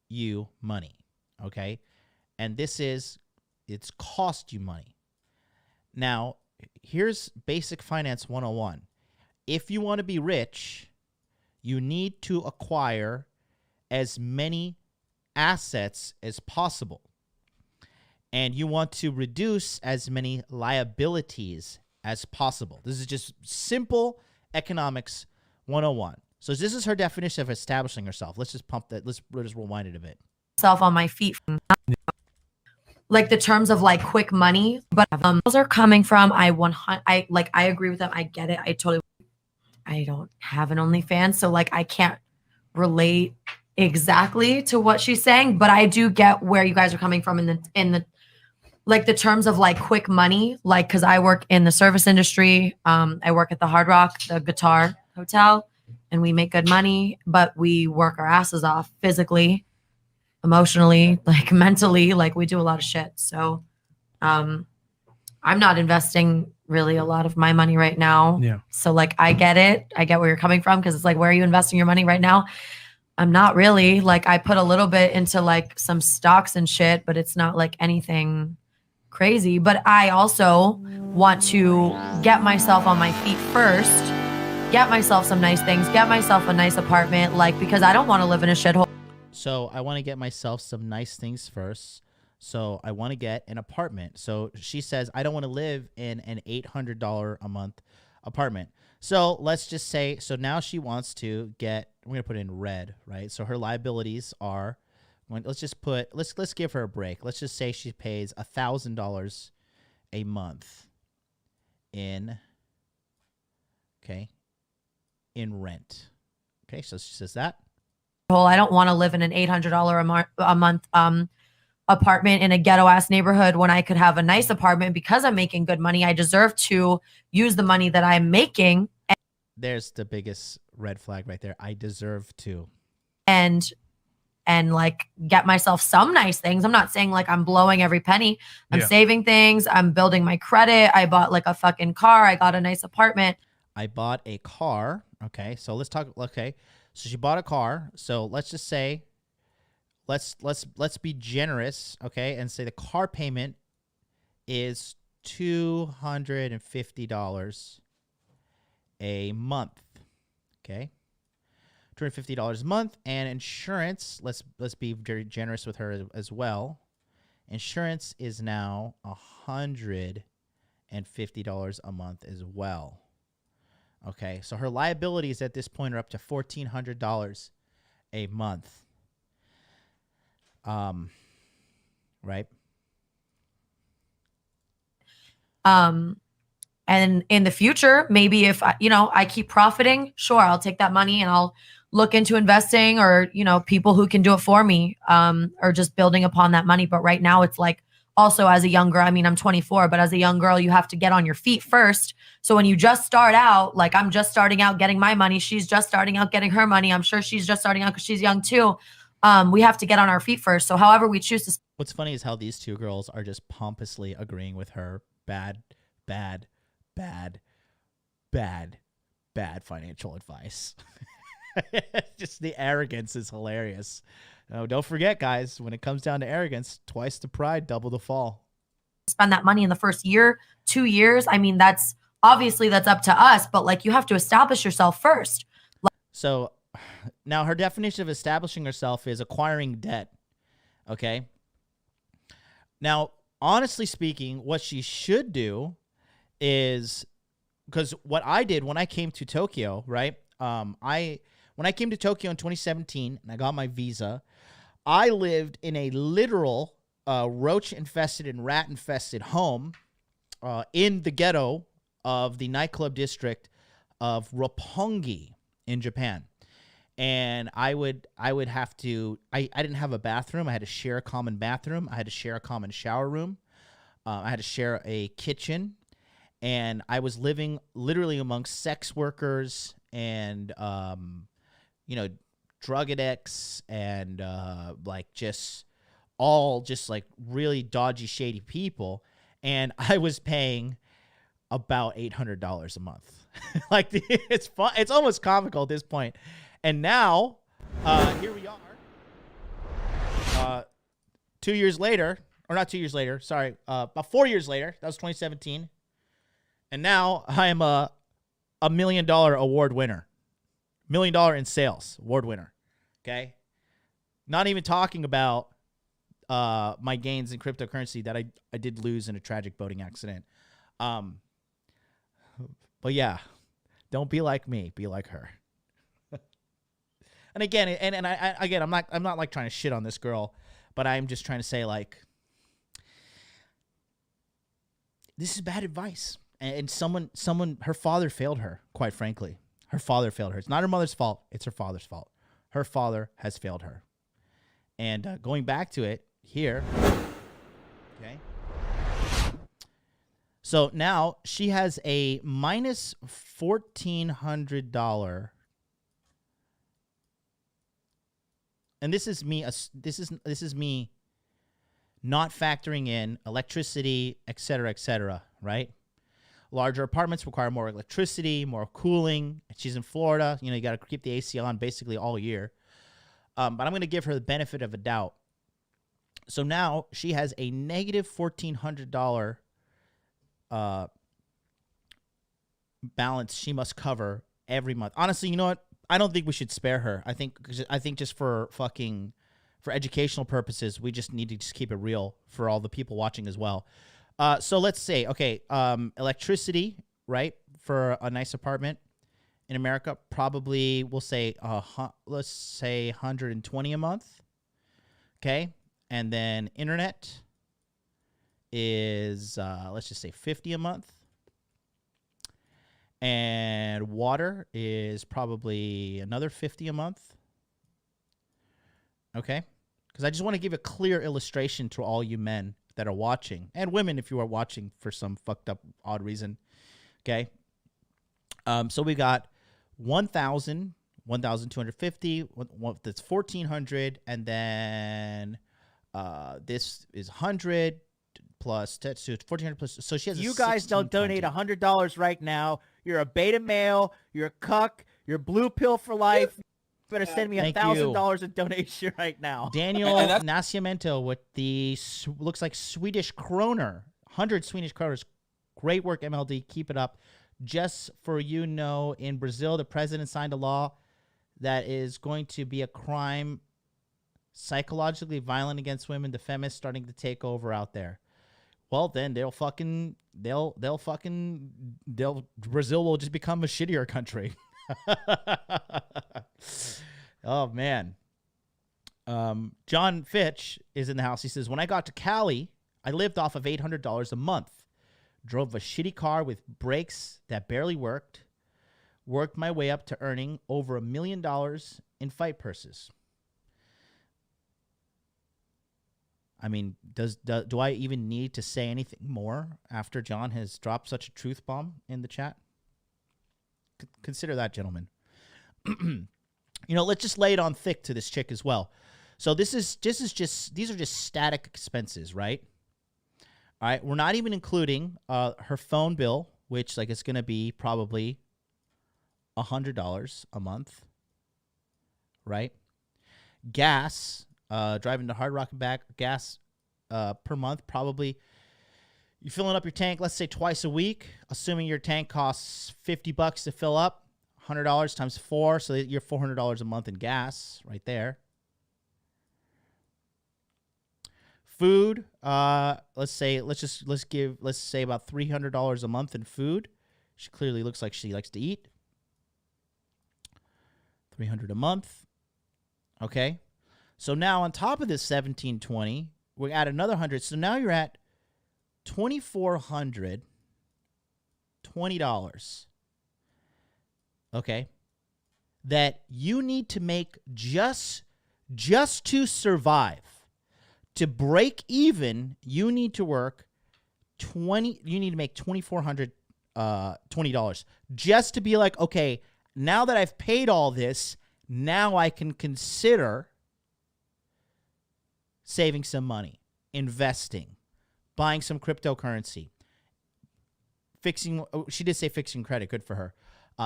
you money. Okay. And it's cost you money. Now, here's basic finance 101. If you want to be rich, you need to acquire as many assets as possible. And you want to reduce as many liabilities as possible. This is just simple economics 101. So this is her definition of establishing herself. Let's just pump that. Let's just rewind it a bit. Self on my feet. Like the terms of like quick money, but those are coming from I agree with them. I get it. I don't have an OnlyFans, so like I can't relate exactly to what she's saying, but I do get where you guys are coming from in the like the terms of like quick money, like because I work in the service industry. I work at the Hard Rock, the Guitar Hotel, and we make good money, but we work our asses off physically, emotionally, like mentally, like we do a lot of shit. So I'm not investing really a lot of my money right now. Yeah. So like I get it. I get where you're coming from because it's like, where are you investing your money right now? I'm not really. Like I put a little bit into like some stocks and shit, but it's not like anything crazy. But I also want to get myself on my feet first, get myself some nice things, get myself a nice apartment, like because I don't want to live in a shithole. So I want to get myself some nice things first. So I want to get an apartment. So she says, I don't want to live in an $800 a month apartment. So let's just say, so now she wants to get, we're going to put it in red, right? So her liabilities are, let's give her a break. Let's just say she pays $1,000 a month in rent. Okay, so she says that. I don't want to live in an $800 a month apartment in a ghetto ass neighborhood when I could have a nice apartment because I'm making good money. I deserve to use the money that I'm making. There's the biggest red flag right there. I deserve to. And like get myself some nice things. I'm not saying like I'm blowing every penny. I'm saving things. I'm building my credit. I bought like a fucking car. I got a nice apartment. I bought a car. Okay, so let's talk. Okay, so she bought a car. So let's just say, let's be generous, okay, and say the car payment is $250 a month. Okay, $250 a month, and insurance. Let's be very generous with her as well. Insurance is now $150 a month as well. Okay, so her liabilities at this point are up to $1,400 a month. Right. And in the future, maybe if I keep profiting, sure, I'll take that money and I'll look into investing or, people who can do it for me, or just building upon that money. But right now it's like, also as a young girl, I mean, I'm 24, but as a young girl, you have to get on your feet first. So when you just start out, like I'm just starting out getting my money, she's just starting out getting her money. I'm sure she's just starting out because she's young too. We have to get on our feet first. So however we choose to. What's funny is how these two girls are just pompously agreeing with her bad financial advice. Just the arrogance is hilarious. Don't forget, guys, when it comes down to arrogance, twice the pride, double the fall. Spend that money in the first year, 2 years. I mean, that's obviously that's up to us, but like you have to establish yourself first. So now her definition of establishing herself is acquiring debt. Okay. Now, honestly speaking, what she should do is, because what I did when I came to Tokyo, right? When I came to Tokyo in 2017 and I got my visa, I lived in a literal roach-infested and rat-infested home in the ghetto of the nightclub district of Roppongi. in Japan. And I would have to, I didn't have a bathroom. I had to share a common bathroom. I had to share a common shower room. I had to share a kitchen. And I was living literally amongst sex workers and, drug addicts and like just like really dodgy, shady people. And I was paying about $800 a month. Like it's fun. It's almost comical at this point. And now, here we are. 2 years later, or not 2 years later, sorry, about 4 years later. That was 2017. And now I am a $1 million award winner. $1 million in sales award winner. Okay? Not even talking about my gains in cryptocurrency that I did lose in a tragic boating accident. But yeah, don't be like me. Be like her. And again, I'm not like trying to shit on this girl, but I'm just trying to say like, this is bad advice. And someone, her father failed her, quite frankly. Her father failed her. It's not her mother's fault. It's her father's fault. Her father has failed her. And going back to it here, okay. So now she has a minus $1,400. And this is me. This is me not factoring in electricity, et cetera, right? Larger apartments require more electricity, more cooling. She's in Florida. You got to keep the AC on basically all year. But I'm going to give her the benefit of a doubt. So now she has a negative $1,400 balance she must cover every month. Honestly, you know what? I don't think we should spare her. I think just for educational purposes, we just need to just keep it real for all the people watching as well. So let's say, okay, electricity, right, for a nice apartment in America, probably we'll say, let's say 120 a month, okay, and then internet is let's just say 50 a month, and water is probably another 50 a month, okay, because I just want to give a clear illustration to all you men that are watching, and women if you are watching for some fucked up odd reason. Okay. So we got 1,000, 1,250, that's 1,400, and then this is 100 plus, so it's 1,400 plus. So she has. You guys don't donate $100 right now. You're a beta male. You're a cuck. You're blue pill for life. Better send me $1,000 in donation right now. Daniel Nascimento with the looks like Swedish kroner, 100 Swedish kroners. Great work, MLD. Keep it up. Just for in Brazil, the president signed a law that is going to be a crime psychologically violent against women. The feminists starting to take over out there. Well, then Brazil will just become a shittier country. Oh man. John Fitch is in the house. He says, when I got to Cali, I lived off of $800 a month, drove a shitty car with brakes that barely worked my way up to earning over $1 million in fight purses. I mean, do I even need to say anything more after John has dropped such a truth bomb in the chat? Consider that, gentlemen. Let's just lay it on thick to this chick as well. So these are just static expenses, right? All right, we're not even including her phone bill, which is going to be probably $100 a month, right? Gas, driving to Hard Rock and back, gas per month, probably you're filling up your tank, let's say twice a week, assuming your tank costs $50 to fill up. $100 times 4, so you're $400 a month in gas right there. Food, let's say about $300 a month in food. She clearly looks like she likes to eat. $300 a month. Okay. So now on top of this $1,720, we add another 100. So now you're at $2,420. Okay. that you need to make just to survive. To break even, you need to work you need to make $2,420 just to be like, okay, now that I've paid all this, now I can consider saving some money, investing, buying some cryptocurrency, she did say fixing credit, good for her,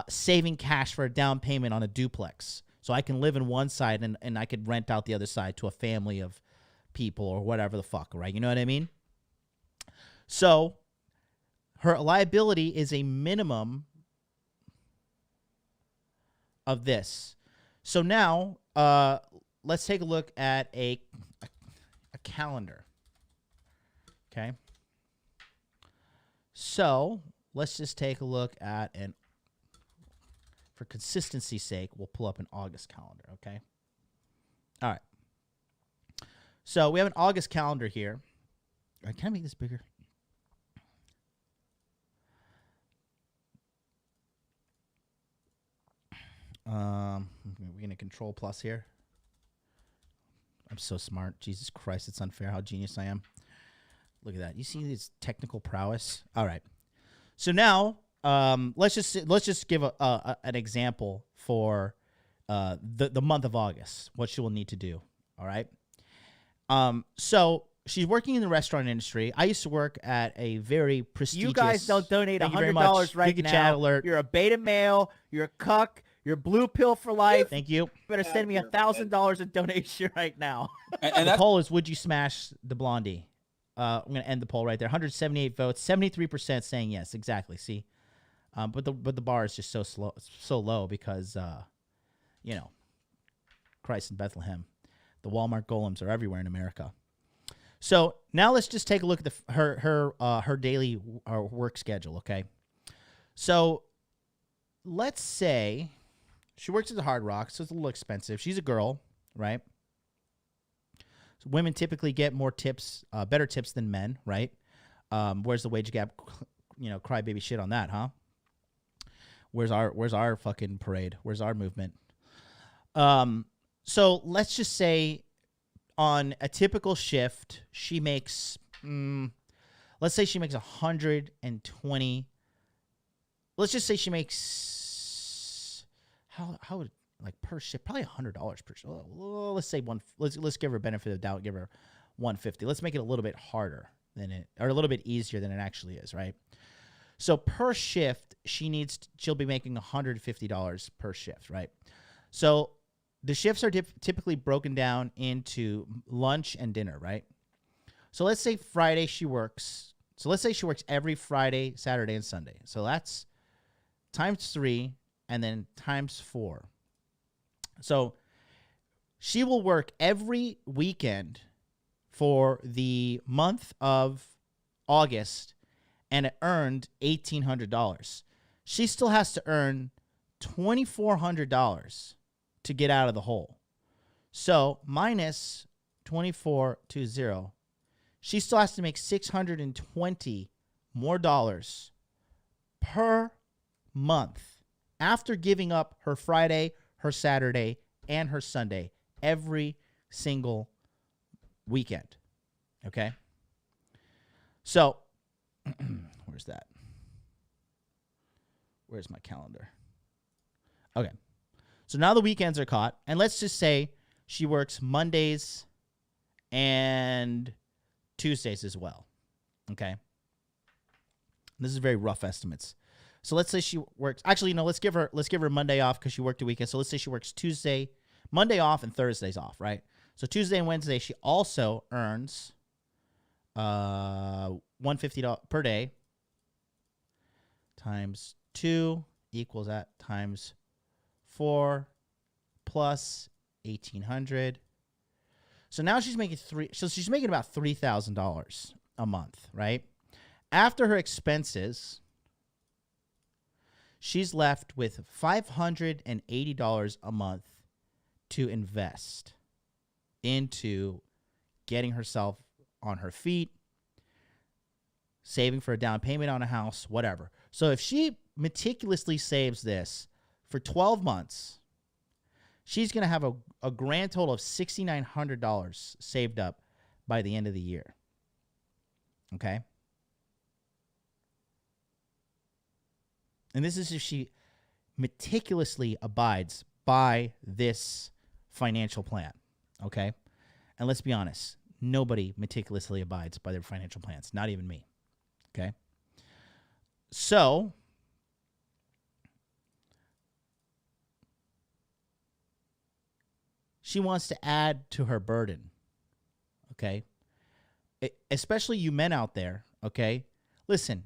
saving cash for a down payment on a duplex. So I can live in one side and I could rent out the other side to a family of people or whatever the fuck, right? You know what I mean? So her liability is a minimum of this. So now let's take a look at a calendar. Okay. So let's just take a look at for consistency's sake, we'll pull up an August calendar, okay? All right. So we have an August calendar here. All right, can I make this bigger? We're going to Control Plus here. I'm so smart. Jesus Christ, it's unfair how genius I am. Look at that. You see this technical prowess? All right. So now let's just give an example for the month of August, what she will need to do. All right. So she's working in the restaurant industry. I used to work at a very prestigious. You guys don't donate Thank you very $100 much. right Giga now. Chat alert. You're a beta male. You're a cuck. You're blue pill for life. Thank you. You better send me $1,000 in donation right now. And The poll is: would you smash the blondie? I'm going to end the poll right there. 178 votes, 73% saying yes. Exactly. See, but the bar is just so low because Christ in Bethlehem, the Walmart golems are everywhere in America. So now let's just take a look at her daily work schedule. Okay, so let's say she works at the Hard Rock, so it's a little expensive. She's a girl, right? So women typically get more tips, better tips than men, right? Where's the wage gap? Crybaby shit on that, huh? Where's our fucking parade? Where's our movement? So let's just say on a typical shift, she makes, let's say she makes 120. Let's just say she makes, how would, like, per shift, probably $100 per shift. Well, let's say let's give her a benefit of the doubt, give her 150. Let's make it a little bit harder or a little bit easier than it actually is, right? So per shift, she'll be making $150 per shift, right? So the shifts are typically broken down into lunch and dinner, right? So let's say Friday she works. So let's say she works every Friday, Saturday, and Sunday. So that's times 3 and then times 4. So she will work every weekend for the month of August and it earned $1,800. She still has to earn $2,400 to get out of the hole. So minus 2420, she still has to make $620 more dollars per month after giving up her Friday, her Saturday, and her Sunday every single weekend. Okay? So, where's that? Where's my calendar? Okay. So now the weekends are caught, and let's just say she works Mondays and Tuesdays as well. Okay? This is very rough estimates. So let's say she works. Actually, no. Let's give her Monday off because she worked a weekend. So let's say she works Monday off, and Thursdays off, right? So Tuesday and Wednesday she also earns $150 per day times 2 equals that times 4 plus 1,800. So now she's making she's making about $3,000 a month, right? After her expenses, she's left with $580 a month to invest into getting herself on her feet, saving for a down payment on a house, whatever. So if she meticulously saves this for 12 months, She's going to have a grand total of $6,900 saved up by the end of the year. Okay? And this is if she meticulously abides by this financial plan. Okay? And let's be honest, nobody meticulously abides by their financial plans, not even me. Okay? So, she wants to add to her burden. Okay? Especially you men out there, okay? Listen,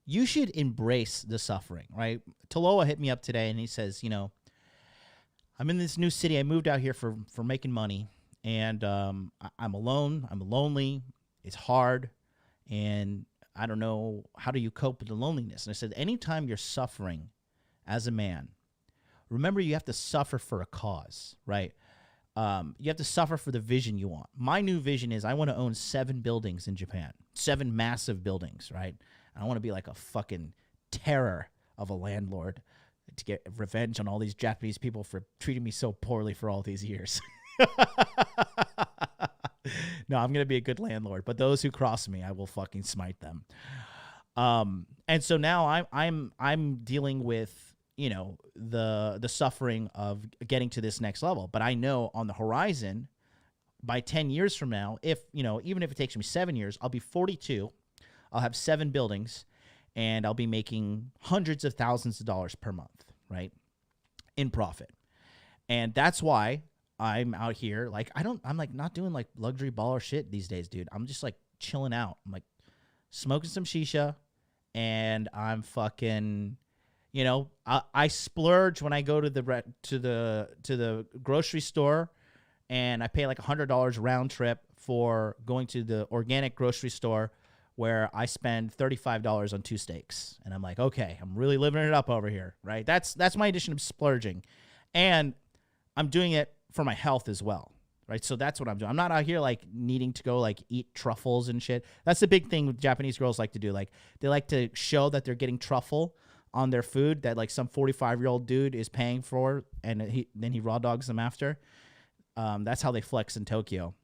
you should embrace the suffering, right? Taloa hit me up today and he says, you know, I'm in this new city. I moved out here for making money, and I'm alone. I'm lonely. It's hard, and I don't know, how do you cope with the loneliness? And I said, anytime you're suffering as a man, remember you have to suffer for a cause, right? You have to suffer for the vision you want. My new vision is I want to own 7 buildings in Japan, 7 massive buildings, right? I want to be like a fucking terror of a landlord to get revenge on all these Japanese people for treating me so poorly for all these years. No, I'm going to be a good landlord, but those who cross me, I will fucking smite them. And so now I'm dealing with, you know, the suffering of getting to this next level. But I know on the horizon, by 10 years from now, if, you know, even if it takes me 7 years, I'll be 42. I'll have 7 buildings, and I'll be making hundreds of thousands of dollars per month, right, in profit. And that's why I'm out here. Like, I'm like not doing like luxury baller shit these days, dude. I'm just like chilling out. I'm like smoking some shisha, and I'm fucking, you know, I splurge when I go to the grocery store, and I pay like $100 round trip for going to the organic grocery store, where I spend $35 on 2 steaks. And I'm like, okay, I'm really living it up over here, right? That's my addition of splurging. And I'm doing it for my health as well, right? So that's what I'm doing. I'm not out here like needing to go like eat truffles and shit. That's the big thing Japanese girls like to do. Like, they like to show that they're getting truffle on their food that like some 45-year-old dude is paying for, and then he raw dogs them after. That's how they flex in Tokyo.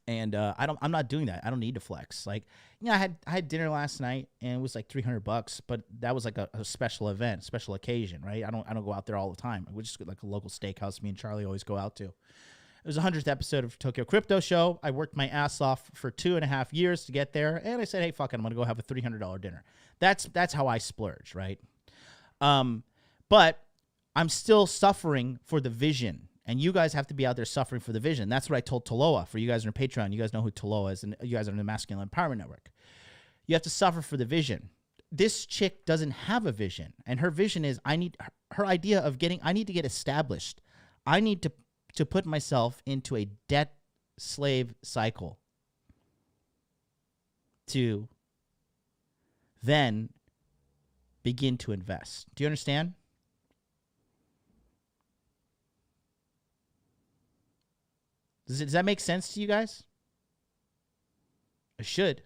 And I'm not doing that. I don't need to flex. Like, you know, I had dinner last night, and it was like $300, but that was like a special event, special occasion, right? I don't go out there all the time. We just like a local steakhouse me and Charlie always go out to. It was the 100th episode of Tokyo Crypto Show. I worked my ass off for 2.5 years to get there, and I said, hey, fuck it, I'm gonna go have a $300 dinner. That's how I splurge, right? But I'm still suffering for the vision. And you guys have to be out there suffering for the vision. That's what I told Taloa. For you guys on Patreon, you guys know who Taloa is, and you guys are in the Masculine Empowerment Network. You have to suffer for the vision. This chick doesn't have a vision, and her vision is I need to get established. I need to put myself into a debt slave cycle to then begin to invest. Do you understand? Does that make sense to you guys? It should.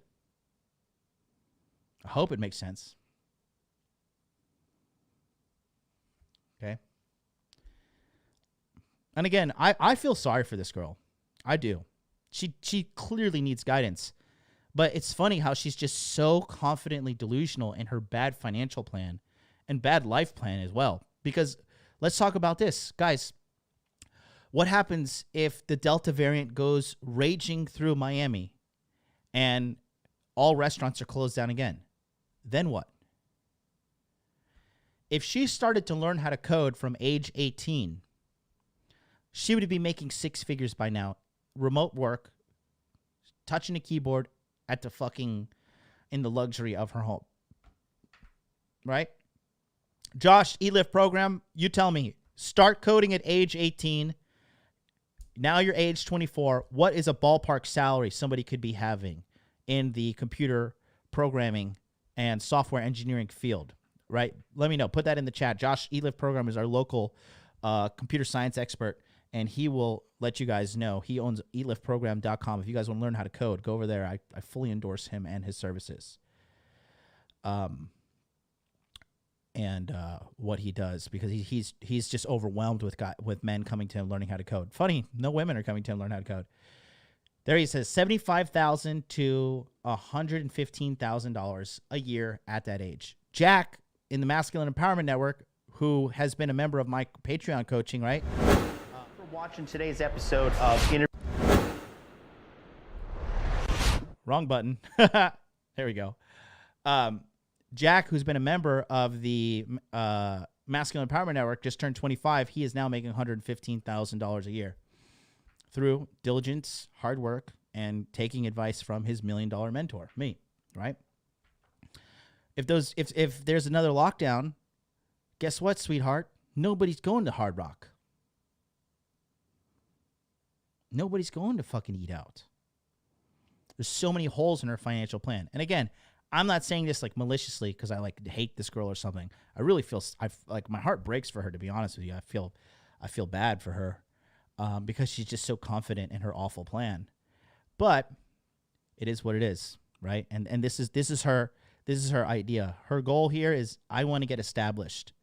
I hope it makes sense. Okay. And again, I feel sorry for this girl. I do. She clearly needs guidance. But it's funny how she's just so confidently delusional in her bad financial plan and bad life plan as well. Because let's talk about this. Guys, what happens if the Delta variant goes raging through Miami and all restaurants are closed down again? Then what? If she started to learn how to code from age 18, she would be making 6 figures by now. Remote work, touching a keyboard at the fucking, in the luxury of her home. Right? Josh, eLift program, you tell me, start coding at age 18. Now you're age 24. What is a ballpark salary somebody could be having in the computer programming and software engineering field, right? Let me know. Put that in the chat. Josh, eLift program is our local computer science expert, and he will let you guys know. He owns eliftprogram.com. If you guys want to learn how to code, go over there. I fully endorse him and his services. and what he does, because he's just overwhelmed with men coming to him learning how to code. Funny, no women are coming to him learn how to code. There he says $75,000 to $115,000 a year at that age. Jack in the Masculine Empowerment Network, who has been a member of my Patreon coaching, right? For watching today's episode of Wrong button. There we go. Jack, who's been a member of the Masculine Empowerment Network, just turned 25. He is now making $115,000 a year through diligence, hard work, and taking advice from his $1 million mentor, me, right? If there's another lockdown, guess what, sweetheart? Nobody's going to Hard Rock. Nobody's going to fucking eat out. There's so many holes in her financial plan. And again, I'm not saying this like maliciously because I like hate this girl or something. I really feel like my heart breaks for her, to be honest with you. I feel bad for her because she's just so confident in her awful plan. But it is what it is, right? And this is her idea. Her goal here is, I want to get established,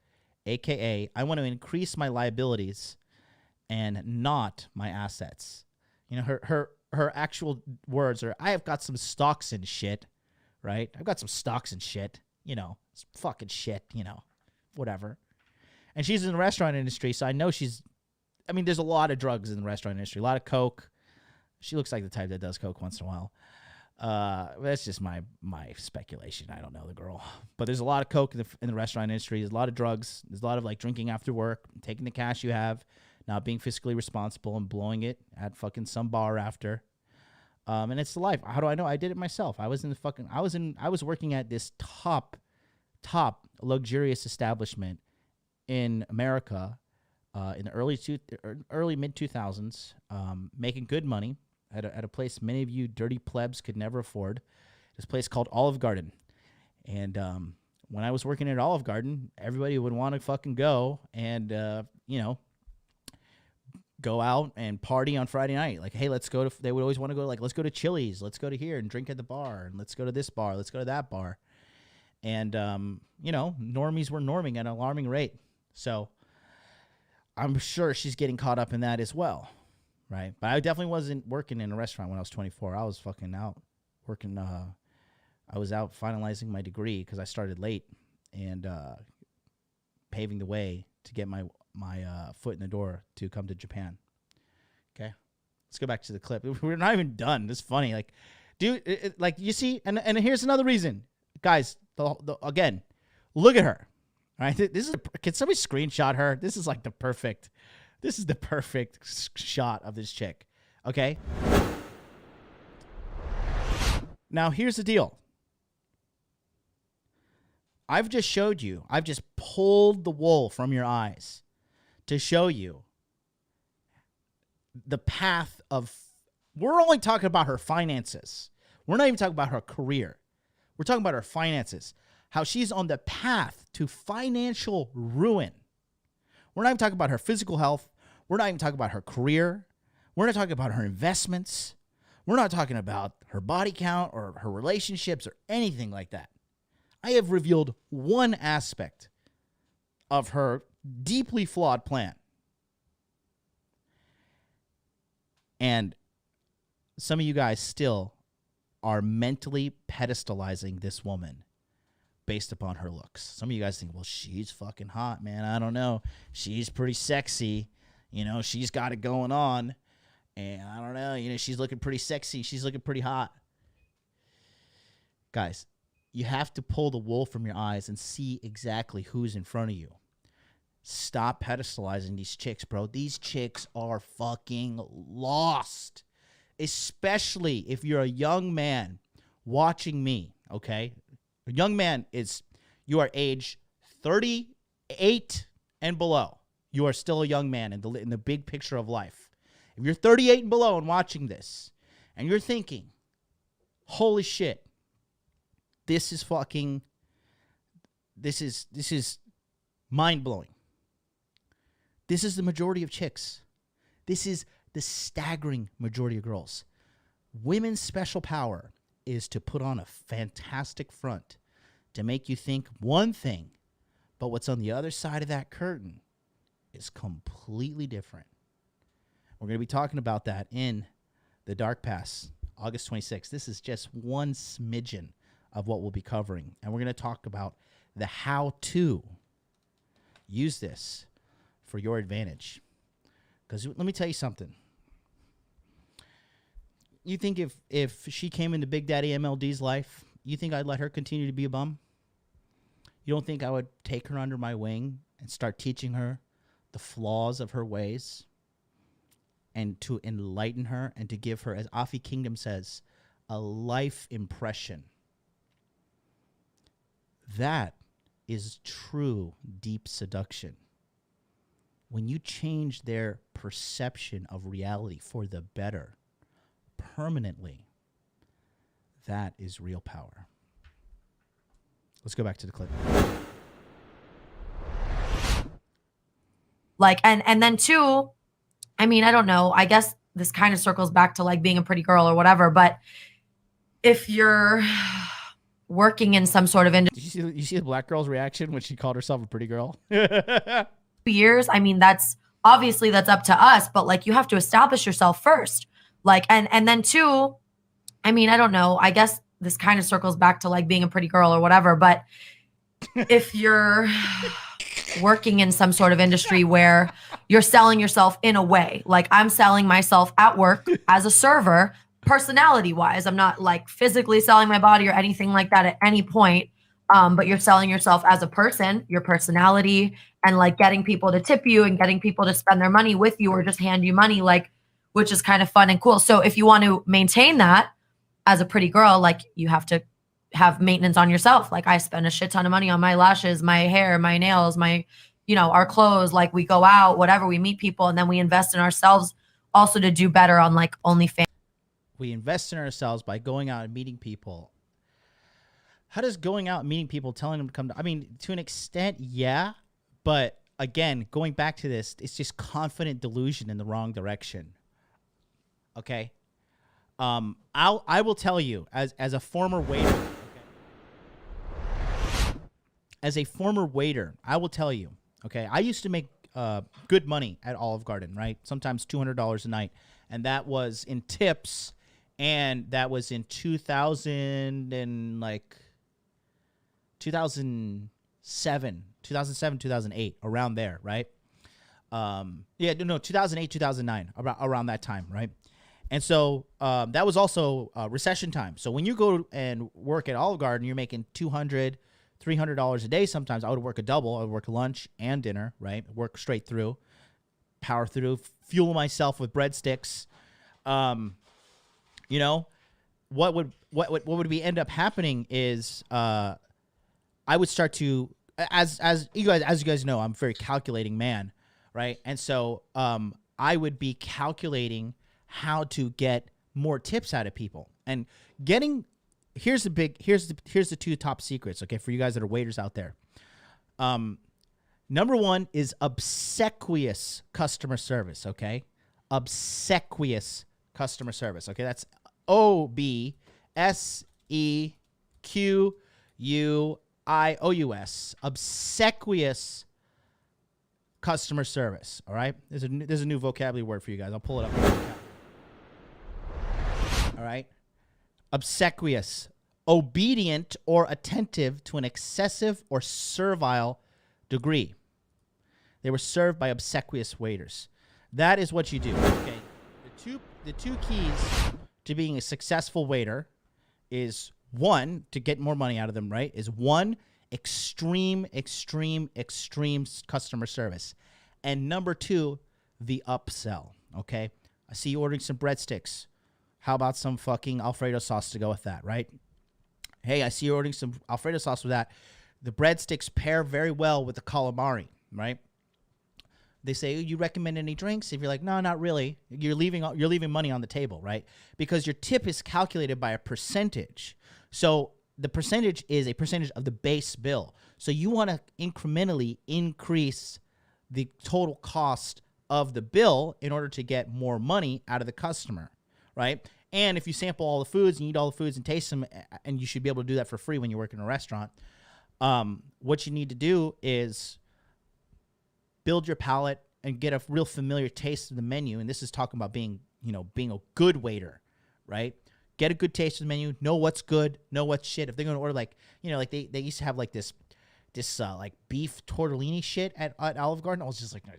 aka I want to increase my liabilities and not my assets. You know, her actual words are, I have got some stocks and shit. Right? I've got some stocks and shit, you know, it's fucking shit, you know, whatever. And she's in the restaurant industry, so I know there's a lot of drugs in the restaurant industry, a lot of coke. She looks like the type that does coke once in a while. That's just my speculation. I don't know the girl, but there's a lot of coke in the restaurant industry. There's a lot of drugs. There's a lot of like drinking after work, taking the cash you have, not being fiscally responsible and blowing it at fucking some bar after. And it's the life. How do I know? I did it myself. I was working at this top luxurious establishment in America in the early mid 2000s, making good money at a place many of you dirty plebs could never afford. This place called Olive Garden. And when I was working at Olive Garden, everybody would want to fucking go and go out and party on Friday night. Like, hey, let's go to, they would always want to go, like, let's go to Chili's, let's go to here and drink at the bar, and let's go to this bar, let's go to that bar. And, normies were norming at an alarming rate. So I'm sure she's getting caught up in that as well, right? But I definitely wasn't working in a restaurant when I was 24. I was fucking out working. I was out finalizing my degree because I started late and paving the way to get my foot in the door to come to Japan. Okay, let's go back to the clip. We're not even done. This is funny. Like, dude, like you see, and here's another reason, guys. Again, look at her. All right, this is. Can somebody screenshot her? This is like the perfect. This is the perfect shot of this chick. Okay. Now here's the deal. I've just showed you. I've just pulled the wool from your eyes to show you the path of, we're only talking about her finances. We're not even talking about her career. We're talking about her finances, how she's on the path to financial ruin. We're not even talking about her physical health. We're not even talking about her career. We're not talking about her investments. We're not talking about her body count or her relationships or anything like that. I have revealed one aspect of her deeply flawed plan. And some of you guys still are mentally pedestalizing this woman based upon her looks. Some of you guys think, well, she's fucking hot, man. I don't know. She's pretty sexy. You know, she's got it going on. And I don't know. You know, she's looking pretty sexy. She's looking pretty hot. Guys, you have to pull the wool from your eyes and see exactly who's in front of you. Stop pedestalizing these chicks, bro. These chicks are fucking lost. Especially if you're a young man watching me, okay? A young man is, you are age 38 and below. You are still a young man in the big picture of life. If you're 38 and below and watching this, and you're thinking, holy shit, this is mind-blowing. This is the majority of chicks. This is the staggering majority of girls. Women's special power is to put on a fantastic front to make you think one thing, But what's on the other side of that curtain is completely different. We're going to be talking about that in the Dark Pass, August 26th. This is just one smidgen of what we'll be covering. And we're going to talk about the how to use this for your advantage. Because let me tell you something. You think if she came into Big Daddy MLD's life, you think I'd let her continue to be a bum? You don't think I would take her under my wing and start teaching her the flaws of her ways and to enlighten her and to give her, as Afi Kingdom says, a life impression? That is true deep seduction. When you change their perception of reality for the better permanently, that is real power. Let's go back to the clip. Like, and then two, I mean, I don't know. I guess this kind of circles back to like being a pretty girl or whatever. But if you're working in some sort of industry, You see the black girl's reaction when she called herself a pretty girl? years, I mean, that's obviously that's up to us, but like you have to establish yourself first. Like, and then two, I mean, I don't know. I guess this kind of circles back to like being a pretty girl or whatever. But if you're working in some sort of industry where you're selling yourself in a way, like I'm selling myself at work as a server, personality wise, I'm not like physically selling my body or anything like that at any point. But you're selling yourself as a person, your personality, and like getting people to tip you and getting people to spend their money with you or just hand you money, like, which is kind of fun and cool. So if you want to maintain that as a pretty girl, like you have to have maintenance on yourself. Like I spend a shit ton of money on my lashes, my hair, my nails, my, you know, our clothes, like we go out, whatever, we meet people, and then we invest in ourselves also to do better on like OnlyFans. We invest in ourselves by going out and meeting people. How does going out and meeting people, telling them to come to, I mean, to an extent, yeah. But again, going back to this, it's just confident delusion in the wrong direction. Okay. I will tell you as a former waiter, okay? As a former waiter, I will tell you, okay, I used to make good money at Olive Garden, right? Sometimes $200 a night. And that was in tips. And that was in 2007, 2008, around there, right? 2008, 2009, around that time, right? And so that was also recession time. So when you go and work at Olive Garden, you're making $200, $300 a day. Sometimes I would work a double. I would work lunch and dinner, right? Work straight through, power through, fuel myself with breadsticks. You know, what would we end up happening is I would start to, as you guys know, I'm a very calculating man, right? And so I would be calculating how to get more tips out of people. And here's the two top secrets, okay, for you guys that are waiters out there. Number one is obsequious customer service, okay? Obsequious customer service, okay? That's OBSEQUIOUS. Obsequious customer service, all right? There's a new vocabulary word for you guys. I'll pull it up. All right? Obsequious. Obedient or attentive to an excessive or servile degree. They were served by obsequious waiters. That is what you do, okay? The two keys to being a successful waiter is one, to get more money out of them, right? Is one, extreme customer service. And number two, the upsell, okay? I see you ordering some breadsticks. How about some fucking Alfredo sauce to go with that, right? Hey, I see you ordering some Alfredo sauce with that. The breadsticks pair very well with the calamari, right? They say, you recommend any drinks? If you're like, no, not really, you're leaving money on the table, right? Because your tip is calculated by a percentage. So the percentage is a percentage of the base bill. So you want to incrementally increase the total cost of the bill in order to get more money out of the customer, right? And if you sample all the foods and eat all the foods and taste them, and you should be able to do that for free when you work in a restaurant, What you need to do is build your palate and get a real familiar taste of the menu. And this is talking about being a good waiter, right? Get a good taste of the menu, know what's good, know what's shit. If they're going to order like they used to have like this like beef tortellini shit at Olive Garden. I was just like, no,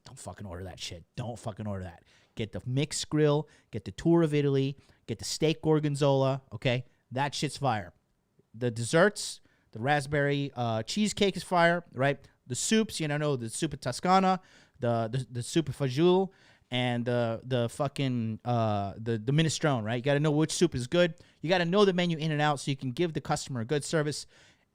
don't fucking order that shit. Don't fucking order that. Get the mixed grill, get the tour of Italy, get the steak gorgonzola, okay? That shit's fire. The desserts, the raspberry cheesecake is fire, right? The soups, the soup of Toscana, the soup of fagioli, and the fucking the minestrone, right? You got to know which soup is good. You got to know the menu in and out so you can give the customer a good service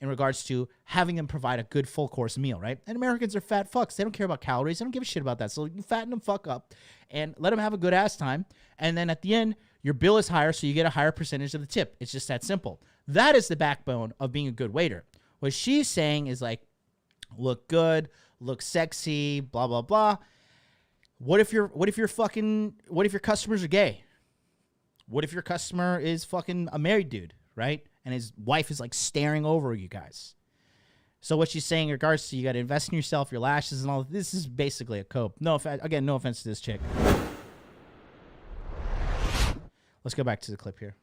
in regards to having them provide a good full course meal, right? And Americans are fat fucks. They don't care about calories. They don't give a shit about that. So you fatten them fuck up and let them have a good ass time. And then at the end, your bill is higher, so you get a higher percentage of the tip. It's just that simple. That is the backbone of being a good waiter. What she's saying is like, look good, look sexy, blah, blah, blah. What if your customers are gay? What if your customer is fucking a married dude, right? And his wife is like staring over you guys. So what she's saying in regards to you got to invest in yourself, your lashes and all this is basically a cope. No offense to this chick. Let's go back to the clip here.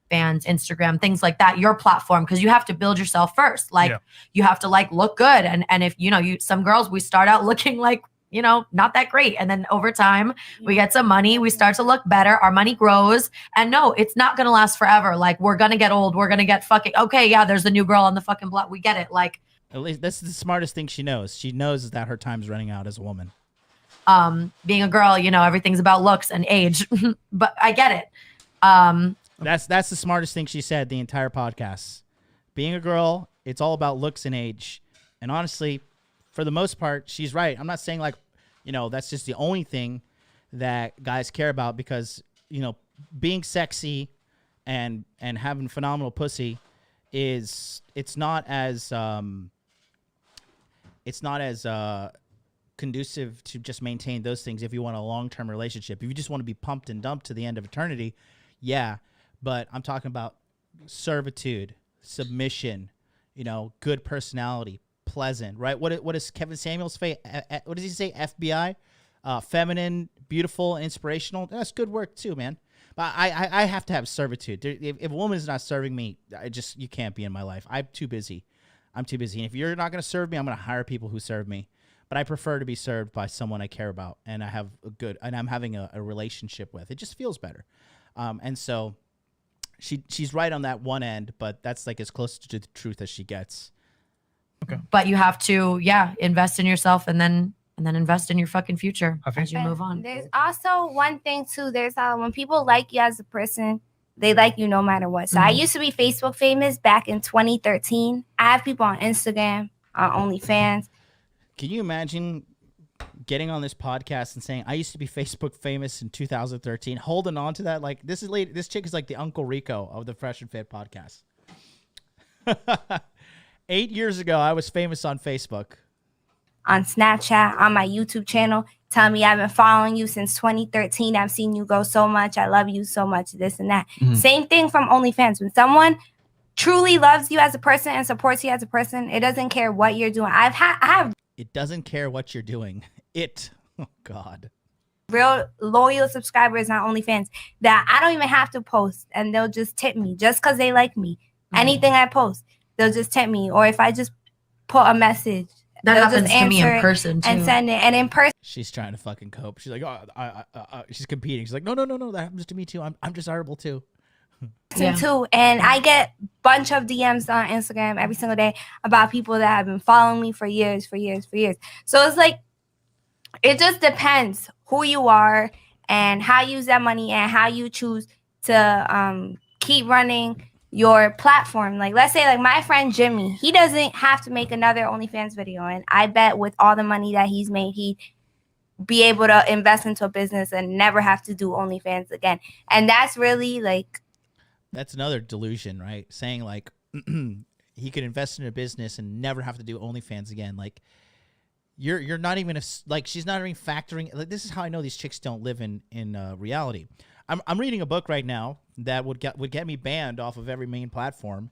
Fans, Instagram, things like that, your platform, because you have to build yourself first. Like you have to like look good. And if some girls, we start out looking like, not that great. And then over time we get some money, we start to look better, our money grows. And no, it's not going to last forever. Like we're going to get old. We're going to get fucking, okay, yeah, there's a new girl on the fucking block. We get it. Like, at least this is the smartest thing she knows. She knows that her time's running out as a woman. Being a girl, everything's about looks and age, but I get it. That's the smartest thing she said the entire podcast. Being a girl, it's all about looks and age. And honestly, for the most part, she's right. I'm not saying like, that's just the only thing that guys care about because, being sexy and having phenomenal pussy it's not as conducive to just maintain those things if you want a long-term relationship. If you just want to be pumped and dumped to the end of eternity, yeah. But I'm talking about servitude, submission, good personality, pleasant, right? What does Kevin Samuels say? What does he say? FBI, feminine, beautiful, and inspirational. That's good work too, man. But I have to have servitude. If a woman is not serving me, you can't be in my life. I'm too busy. And if you're not going to serve me, I'm going to hire people who serve me. But I prefer to be served by someone I care about and I'm having a relationship with. It just feels better. And so she's right on that one end, but that's like as close to the truth as she gets. Okay. But you have to, invest in yourself and then invest in your fucking future as you move on. There's also one thing too. There's when people like you as a person, they like you no matter what. So I used to be Facebook famous back in 2013. I have people on Instagram, on OnlyFans. Can you imagine getting on this podcast and saying, I used to be Facebook famous in 2013, holding on to that? Like, this chick is like the Uncle Rico of the Fresh and Fit podcast. 8 years ago, I was famous on Facebook. On Snapchat, on my YouTube channel, tell me I've been following you since 2013. I've seen you grow so much. I love you so much, this and that. Same thing from OnlyFans. When someone truly loves you as a person and supports you as a person, it doesn't care what you're doing. It doesn't care what you're doing. Oh, God. Real loyal subscribers on OnlyFans that I don't even have to post, and they'll just tip me just because they like me. Anything I post, they'll just tip me. Or if I just put a message, that they'll happens just to me in answer person too. and send it. And in person, she's trying to fucking cope. She's like, she's competing. She's like, no, that happens to me too. I'm desirable too. too. And I get a bunch of DMs on Instagram every single day about people that have been following me for years. So it's like, it just depends who you are and how you use that money and how you choose to keep running your platform. Like, let's say like my friend Jimmy, he doesn't have to make another OnlyFans video. And I bet with all the money that he's made, he'd be able to invest into a business and never have to do OnlyFans again. And that's really like, that's another delusion, right? Saying like he could invest in a business and never have to do OnlyFans again. Like you're not even she's not even factoring. Like, this is how I know these chicks don't live in reality. I'm reading a book right now that would get me banned off of every main platform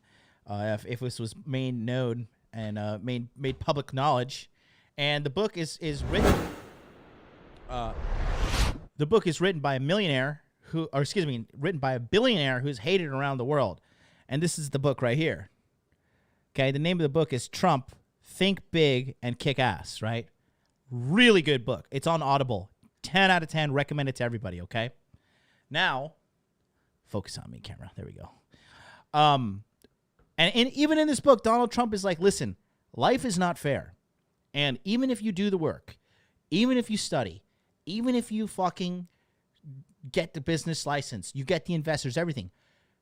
if this was made known and made public knowledge. And the book is written. The book is written by a millionaire written by a billionaire who's hated around the world. And this is the book right here. Okay, the name of the book is Trump, Think Big and Kick Ass, right? Really good book. It's on Audible. 10 out of 10. Recommend it to everybody, okay? Now, focus on me, camera. There we go. And even in this book, Donald Trump is like, listen, life is not fair. And even if you do the work, even if you study, even if you fucking get the business license, you get the investors, everything,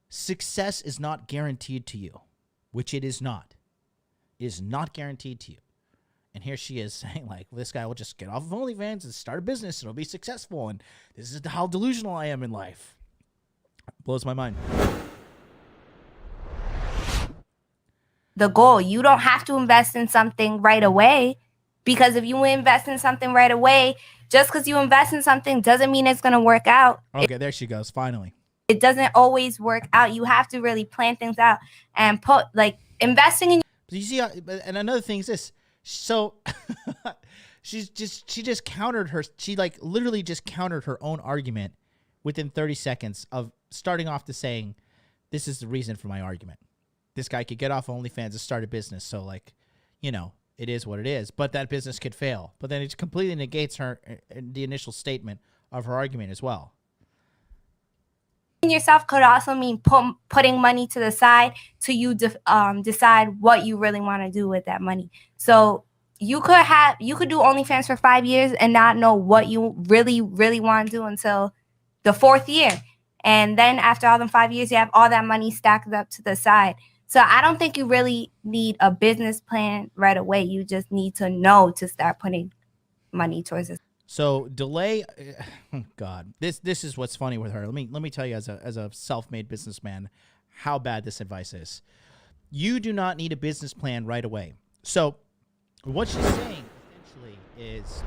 success is not guaranteed to you, which it is not. It is not guaranteed to you. And here she is saying, like, this guy will just get off of OnlyFans and start a business and it'll be successful. And this is how delusional I am in life. Blows my mind. The goal. You don't have to invest in something right away, because if you invest in something right away, just because you invest in something doesn't mean it's going to work out. Okay, there she goes. Finally. It doesn't always work out. You have to really plan things out and put, like, investing in. You see, and another thing is this. So she just countered her. She like literally just countered her own argument within 30 seconds of starting off to saying, this is the reason for my argument. This guy could get off OnlyFans and start a business. So, like, you know, it is what it is. But that business could fail. But then it completely negates her the initial statement of her argument as well. Yourself could also mean putting money to the side till you decide what you really want to do with that money. So you could do OnlyFans for 5 years and not know what you really want to do until the 4th year. And then after all them 5 years, you have all that money stacked up to the side. So I don't think you really need a business plan right away. You just need to know to start putting money towards it. So delay, God, this is what's funny with her. Let me tell you, as a self-made businessman, how bad this advice is. You do not need a business plan right away. So what she's saying essentially is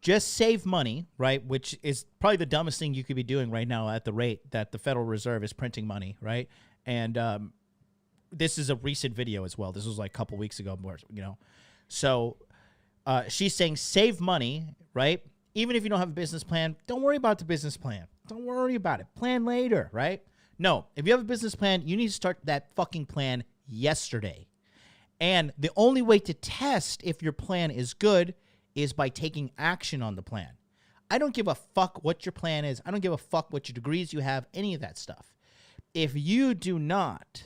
just save money, right? Which is probably the dumbest thing you could be doing right now at the rate that the Federal Reserve is printing money, right? And this is a recent video as well. This was like a couple weeks ago, you know. So she's saying save money, right? Even if you don't have a business plan, don't worry about the business plan. Don't worry about it. Plan later, right? No, if you have a business plan, you need to start that fucking plan yesterday. And the only way to test if your plan is good is by taking action on the plan. I don't give a fuck what your plan is. I don't give a fuck what your degrees you have, any of that stuff. If you do not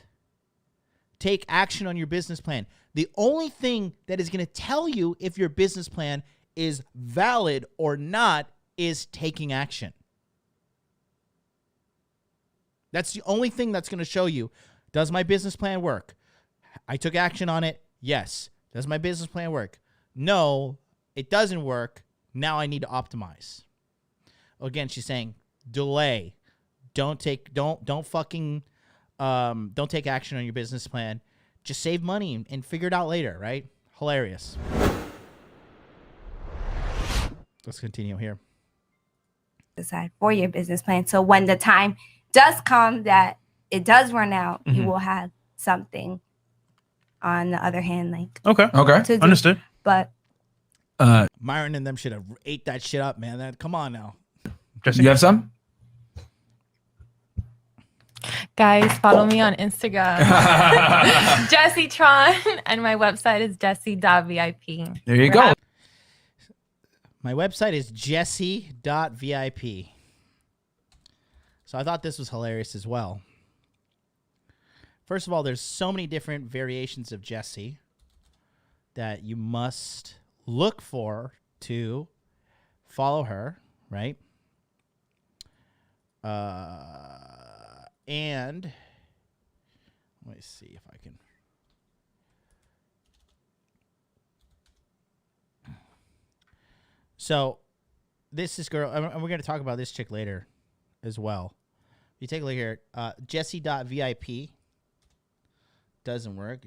take action on your business plan, the only thing that is going to tell you if your business plan is valid or not is taking action. That's the only thing that's going to show you, does my business plan work? I took action on it. Yes. Does my business plan work? No, it doesn't work. Now I need to optimize. Again, she's saying delay. Don't take action on your business plan. Just save money and figure it out later, right? Hilarious. Let's continue here. Decide for your business plan. So when the time does come that it does run out, you will have something on the other hand, like Okay. Understood. But Myron and them should have ate that shit up, man. Come on now. Jesse, you have some? Guys, follow me on Instagram, Jessie Tron, and my website is jessie.vip. There you go. My website is jessie.vip. So I thought this was hilarious as well. First of all, there's so many different variations of Jessie that you must look for to follow her, right? And let me see if I can. So this is girl, and we're going to talk about this chick later as well. You take a look here. Jessie.vip doesn't work.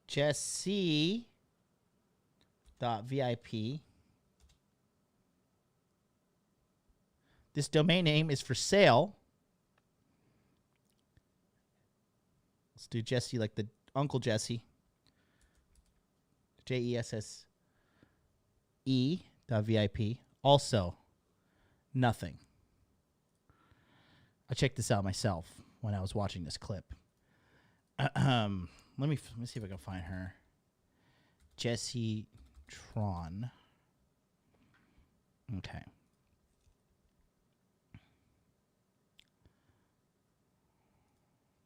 Jessie.vip. This domain name is for sale. Let's do Jesse, like the Uncle Jesse. JESSE.VIP. Also, nothing. I checked this out myself when I was watching this clip. Let me see if I can find her. Jessie Tron. Okay.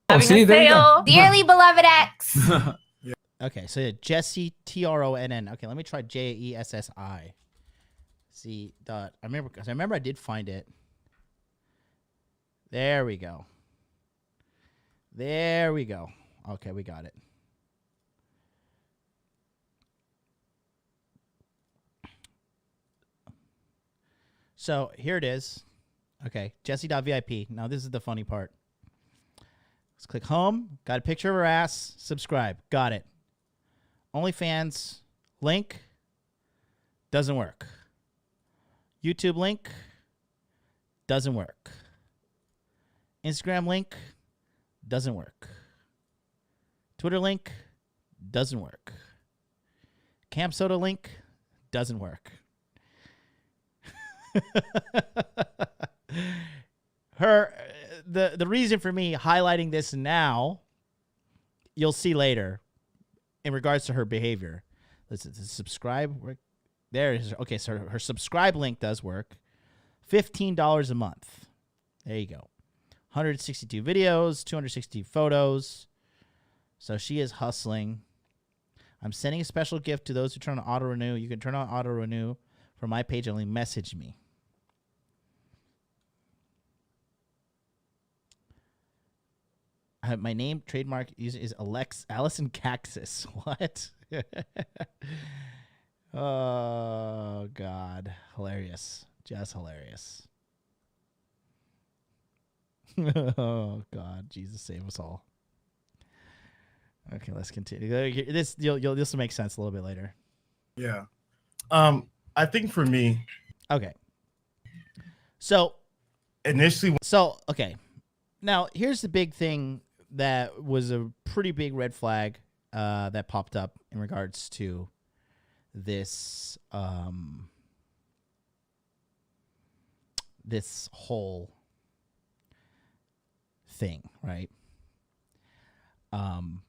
Oh, see, there you go. Dearly beloved ex. Okay, so yeah, Jesse TRONN. Okay, let me try JESSI. See dot. I remember I did find it. There we go. There we go. Okay, we got it. So here it is. Okay, Jesse.VIP. Now this is the funny part. Let's click home. Got a picture of her ass. Subscribe. Got it. OnlyFans link doesn't work. YouTube link doesn't work. Instagram link doesn't work. Twitter link doesn't work. Camp Soda link doesn't work. The reason for me highlighting this now, you'll see later, in regards to her behavior. Listen, subscribe work. There it is. Okay, so her subscribe link does work. $15 a month. There you go. 162 videos, 260 photos. So she is hustling. I'm sending a special gift to those who turn on auto renew. You can turn on auto renew for my page. Only message me. My name trademark is Allison Caxis. What? Oh God, hilarious! Just hilarious. Oh God, Jesus save us all. Okay, let's continue. This will make sense a little bit later. Yeah. I think for me. Okay. So initially. So okay. Now here's the big thing that was a pretty big red flag that popped up in regards to this this whole thing, right?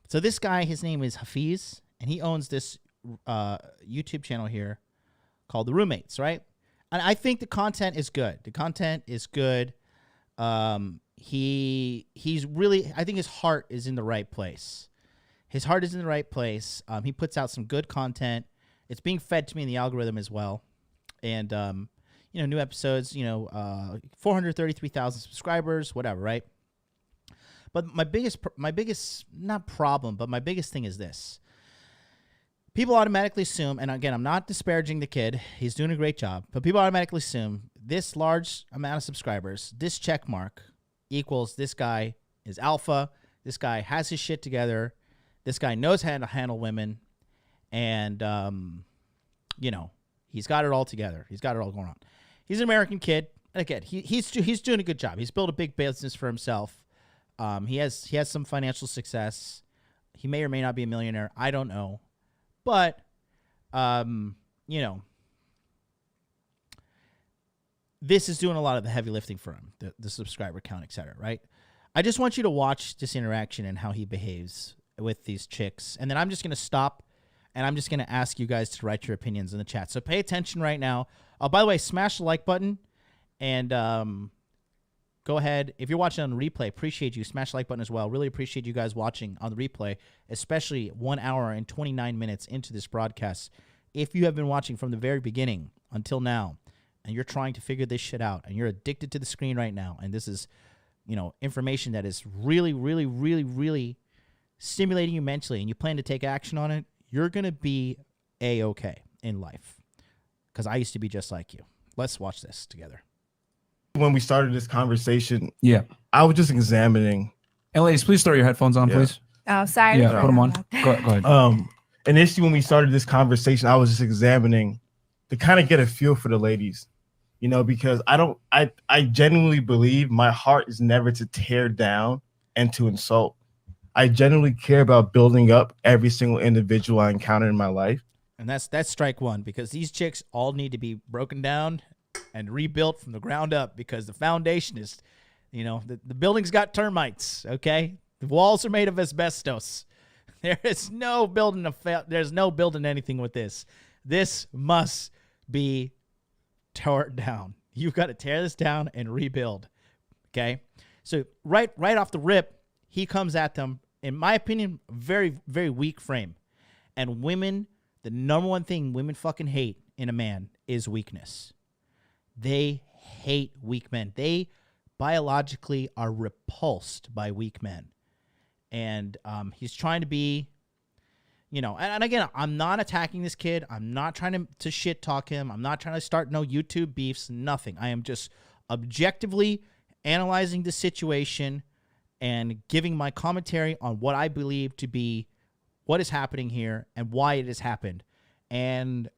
So this guy, his name is Hafiz, and he owns this YouTube channel here called The Roommates, right? And I think the content is good. The content is good. He's really, I think his heart is in the right place. His heart is in the right place. He puts out some good content. It's being fed to me in the algorithm as well. And, new episodes, 433,000 subscribers, whatever, right? But my biggest, not problem, but my biggest thing is this. People automatically assume, and again, I'm not disparaging the kid. He's doing a great job. But people automatically assume this large amount of subscribers, this check mark, equals this guy is alpha. This guy has his shit together. This guy knows how to handle women. And, he's got it all together. He's got it all going on. He's an American kid. And again, he's doing a good job. He's built a big business for himself. He has some financial success. He may or may not be a millionaire. I don't know. But, this is doing a lot of the heavy lifting for him, the subscriber count, et cetera, right? I just want you to watch this interaction and how he behaves with these chicks. And then I'm just going to stop, and I'm just going to ask you guys to write your opinions in the chat. So pay attention right now. By the way, smash the like button, and go ahead. If you're watching on the replay, appreciate you. Smash the like button as well. Really appreciate you guys watching on the replay, especially 1 hour and 29 minutes into this broadcast. If you have been watching from the very beginning until now, and you're trying to figure this shit out, and you're addicted to the screen right now, and this is, information that is really, really, really, really stimulating you mentally, and you plan to take action on it, you're going to be A-okay in life. Because I used to be just like you. Let's watch this together. When we started this conversation, yeah, I was just examining. And ladies, please throw your headphones on, please. Oh, sorry. Yeah, put them on. Go ahead. Initially, when we started this conversation, I was just examining to kind of get a feel for the ladies, because I genuinely believe my heart is never to tear down and to insult. I generally care about building up every single individual I encounter in my life. And that's strike one, because these chicks all need to be broken down and rebuilt from the ground up, because the foundation is, the building's got termites, okay? The walls are made of asbestos. There is no building there's no building anything with this. This must be torn down. You've got to tear this down and rebuild, okay? So right off the rip, he comes at them, in my opinion, very, very weak frame. And women, the number one thing women fucking hate in a man is weakness. They hate weak men. They biologically are repulsed by weak men. And he's trying to be, and again, I'm not attacking this kid. I'm not trying to shit talk him. I'm not trying to start no YouTube beefs, nothing. I am just objectively analyzing the situation and giving my commentary on what I believe to be what is happening here and why it has happened. And,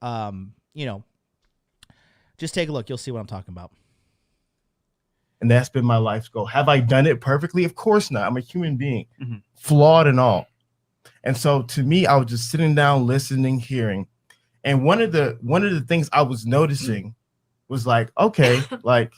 just take a look. You'll see what I'm talking about. And that's been my life's goal. Have I done it perfectly? Of course not. I'm a human being, flawed and all. And so to me, I was just sitting down, listening, hearing. And one of the things I was noticing was like, okay, like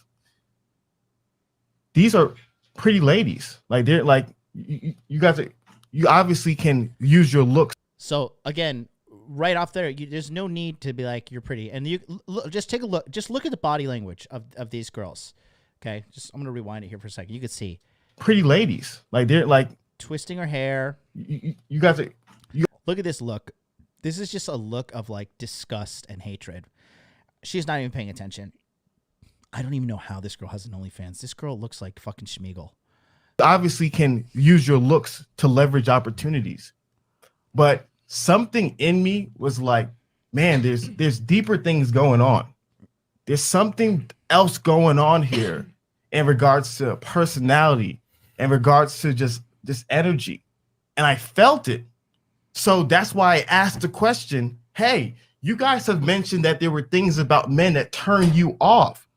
these are pretty ladies. Like they're like, you guys are, you obviously can use your looks. So again, right off there, there's no need to be like, you're pretty. And you just take a look. Just look at the body language of these girls. Okay, I'm going to rewind it here for a second. You can see. Pretty ladies. Like they're like. Twisting her hair. You guys are. Look at this look. This is just a look of like disgust and hatred. She's not even paying attention. I don't even know how this girl has an OnlyFans. This girl looks like fucking Schmeagol. Obviously can use your looks to leverage opportunities. But something in me was like, man, there's deeper things going on. There's something else going on here in regards to personality, in regards to just this energy. And I felt it. So that's why I asked the question, hey, you guys have mentioned that there were things about men that turn you off.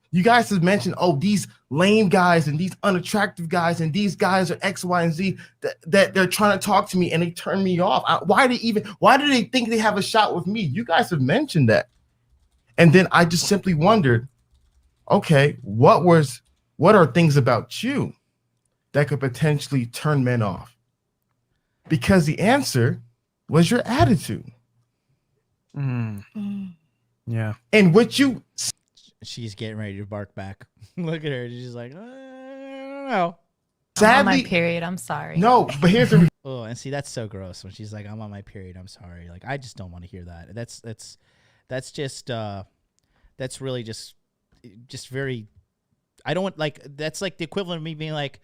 You guys have mentioned, oh, these lame guys and these unattractive guys and these guys are X, Y, and Z that they're trying to talk to me and they turn me off. Why do they think they have a shot with me? You guys have mentioned that. And then I just simply wondered, okay, what are things about you that could potentially turn men off? Because the answer was your attitude. Yeah. And what you... She's getting ready to bark back. Look at her. She's like, I don't know. I'm on my period. I'm sorry. No, but here's the... Oh, and see, that's so gross when she's like, I'm on my period. I'm sorry. Like, I just don't want to hear that. That's just, that's really just very, I don't want, like, that's like the equivalent of me being like,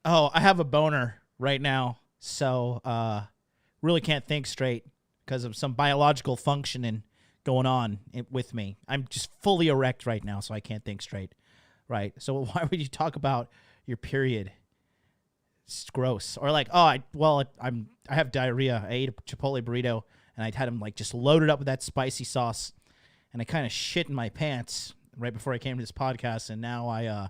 oh, I have a boner right now. So, really can't think straight because of some biological functioning going on with me. I'm just fully erect right now, so I can't think straight. Right. So why would you talk about your period? It's gross. Or like, oh, I have diarrhea. I ate a Chipotle burrito and I had them like just loaded up with that spicy sauce, and I kind of shit in my pants right before I came to this podcast, and now I a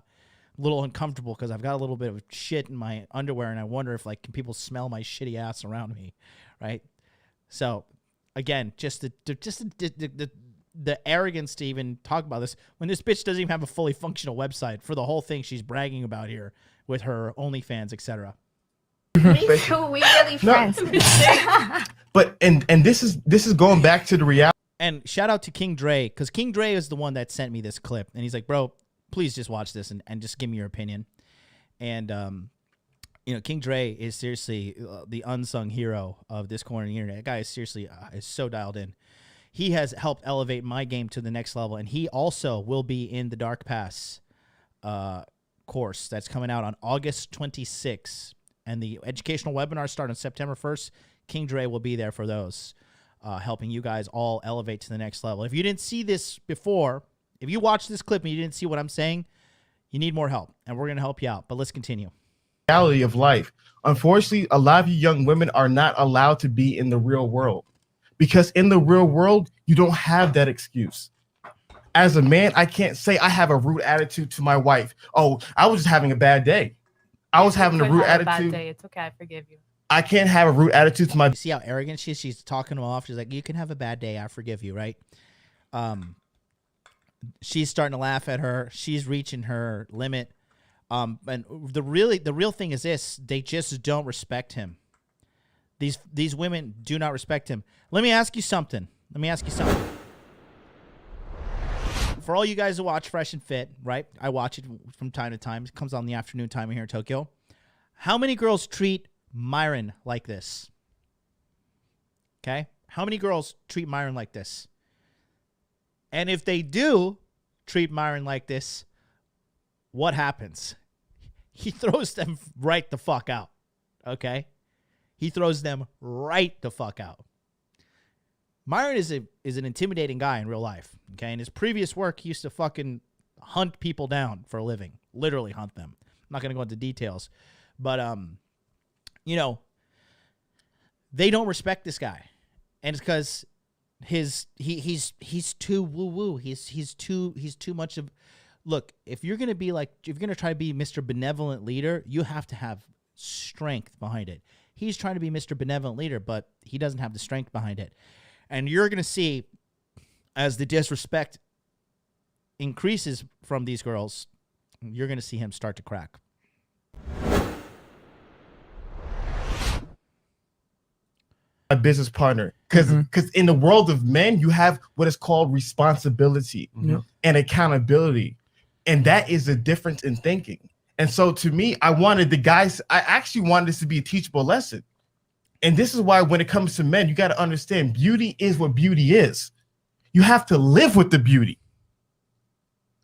little uncomfortable because I've got a little bit of shit in my underwear, and I wonder if like can people smell my shitty ass around me, right? So again, just the arrogance to even talk about this when this bitch doesn't even have a fully functional website for the whole thing she's bragging about here with her OnlyFans, etc. Me too. We really friends. But and this is going back to the reality. And shout out to King Dre, because King Dre is the one that sent me this clip, and he's like, bro, please just watch this and just give me your opinion. And King Dre is seriously the unsung hero of this corner of the internet. That guy is seriously is so dialed in. He has helped elevate my game to the next level, and he also will be in the Dark Pass course that's coming out on August 26th. And the educational webinars start on September 1st. King Dre will be there for those, helping you guys all elevate to the next level. If you didn't see this before, if you watched this clip and you didn't see what I'm saying, you need more help, and we're going to help you out. But let's continue. Reality of life. Unfortunately, a lot of you young women are not allowed to be in the real world, because in the real world, you don't have that excuse. As a man, I can't say I have a rude attitude to my wife. Oh, I was just having a bad day. I was having a Could rude have a bad attitude. day. It's okay. I forgive you. I can't have a rude attitude to my. You see how arrogant she is? She's talking him off. She's like, you can have a bad day. I forgive you, right? She's starting to laugh at her. She's reaching her limit. And the real thing is this: they just don't respect him. These women do not respect him. Let me ask you something. For all you guys who watch Fresh and Fit, right? I watch it from time to time. It comes on the afternoon time here in Tokyo. How many girls treat Myron like this? Okay? How many girls treat Myron like this? And if they do treat Myron like this, what happens? He throws them right the fuck out. Okay? He throws them right the fuck out. Myron is an intimidating guy in real life. Okay? In his previous work, he used to fucking hunt people down for a living. Literally hunt them. I'm not going to go into details. But, you know, they don't respect this guy. And it's because he's too woo-woo. He's too much of... Look, if you're going to try to be Mr. Benevolent Leader, you have to have strength behind it. He's trying to be Mr. Benevolent Leader, but he doesn't have the strength behind it. And you're going to see, as the disrespect increases from these girls, you're going to see him start to crack. My business partner, because in the world of men, you have what is called responsibility and accountability, and that is a difference in thinking. And so, to me, I actually wanted this to be a teachable lesson. And this is why when it comes to men, you got to understand beauty is what beauty is. You have to live with the beauty.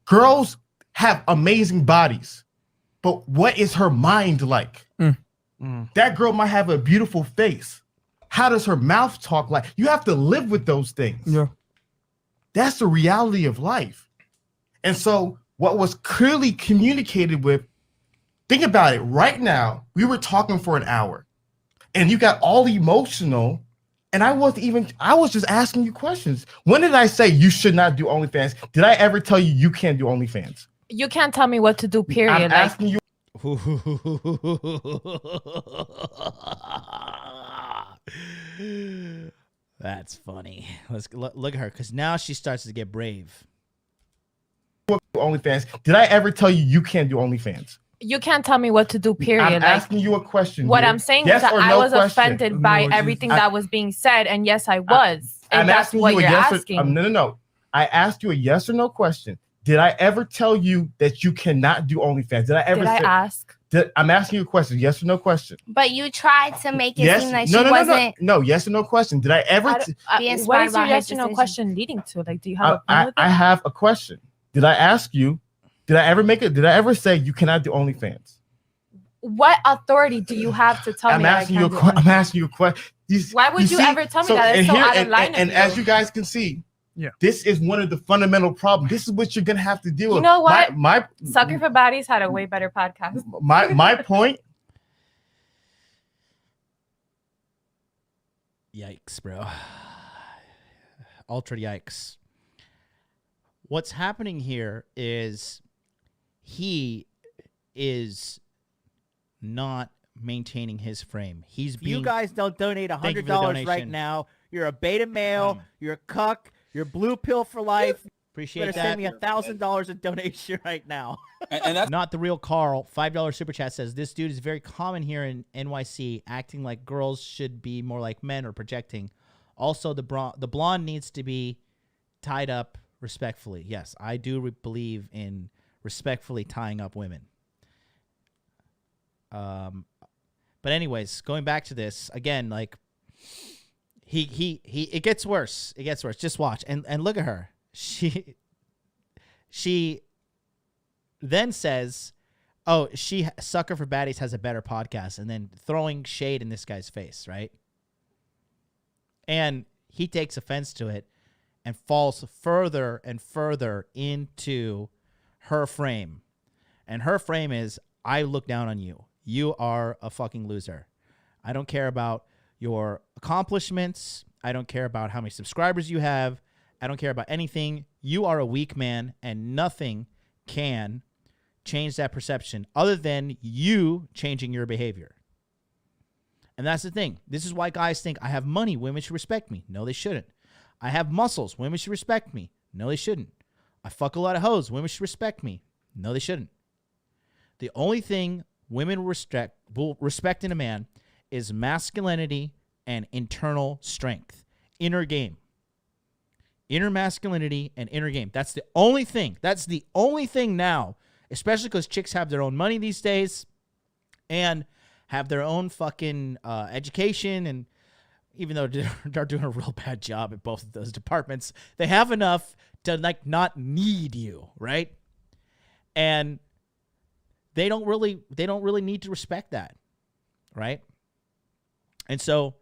Girls have amazing bodies, but what is her mind like? That girl might have a beautiful face. How does her mouth talk like? You have to live with those things. Yeah. That's the reality of life. And so what was clearly communicated with, think about it right now, we were talking for an hour. And you got all emotional, and I was just asking you questions. When did I say you should not do OnlyFans? Did I ever tell you can't do OnlyFans? You can't tell me what to do, period. I'm asking you. That's funny. Let's look at her, because now she starts to get brave. OnlyFans. Did I ever tell you can't do OnlyFans? You can't tell me what to do, period. I'm asking you a question. What I'm saying is that I was offended by everything that was being said, and yes, I was. And that's what you're asking. No. I asked you a yes or no question. Did I ever tell you that you cannot do OnlyFans? Did I ever ask? I'm asking you a question. Yes or no question. But you tried to make it seem like she wasn't. No, yes or no question. Did I ever? What is your yes or no question leading to? Like, do you have a plan with it? I have a question. Did I ask you? Did I ever say you cannot do OnlyFans? What authority do you have to tell me? I'm asking you a question. Why would you ever tell me that? It's so out of line. And as you guys can see, this is one of the fundamental problems. This is what you're gonna have to deal with. You know what? My Sucker for Baddies had a way better podcast. My point. Yikes, bro. Ultra yikes. What's happening here is he is not maintaining his frame. You guys don't donate $100 right now. You're a beta male. You're a cuck. You're blue pill for life. Appreciate that. Send me $1,000 in donation right now. And that's not the real Carl. $5 super chat says this dude is very common here in NYC, acting like girls should be more like men or projecting. Also, the blonde needs to be tied up respectfully. Yes, I do believe in respectfully tying up women. But anyways, going back to this again, like he it gets worse. It gets worse. Just watch and look at her. She then says, "Oh, Sucker for Baddies has a better podcast," and then throwing shade in this guy's face, right? And he takes offense to it and falls further and further into her frame. And her frame is, I look down on you. You are a fucking loser. I don't care about your accomplishments. I don't care about how many subscribers you have. I don't care about anything. You are a weak man, and nothing can change that perception other than you changing your behavior. And that's the thing. This is why guys think I have money, women should respect me. No, they shouldn't. I have muscles, women should respect me. No, they shouldn't. I fuck a lot of hoes, women should respect me. No, they shouldn't. The only thing women will respect in a man is masculinity and internal strength, inner game. Inner masculinity and inner game. That's the only thing. That's the only thing now, especially because chicks have their own money these days and have their own fucking education. And even though they're doing a real bad job at both of those departments, they have enough to like not need you, right? And they don't really need to respect that, right? And so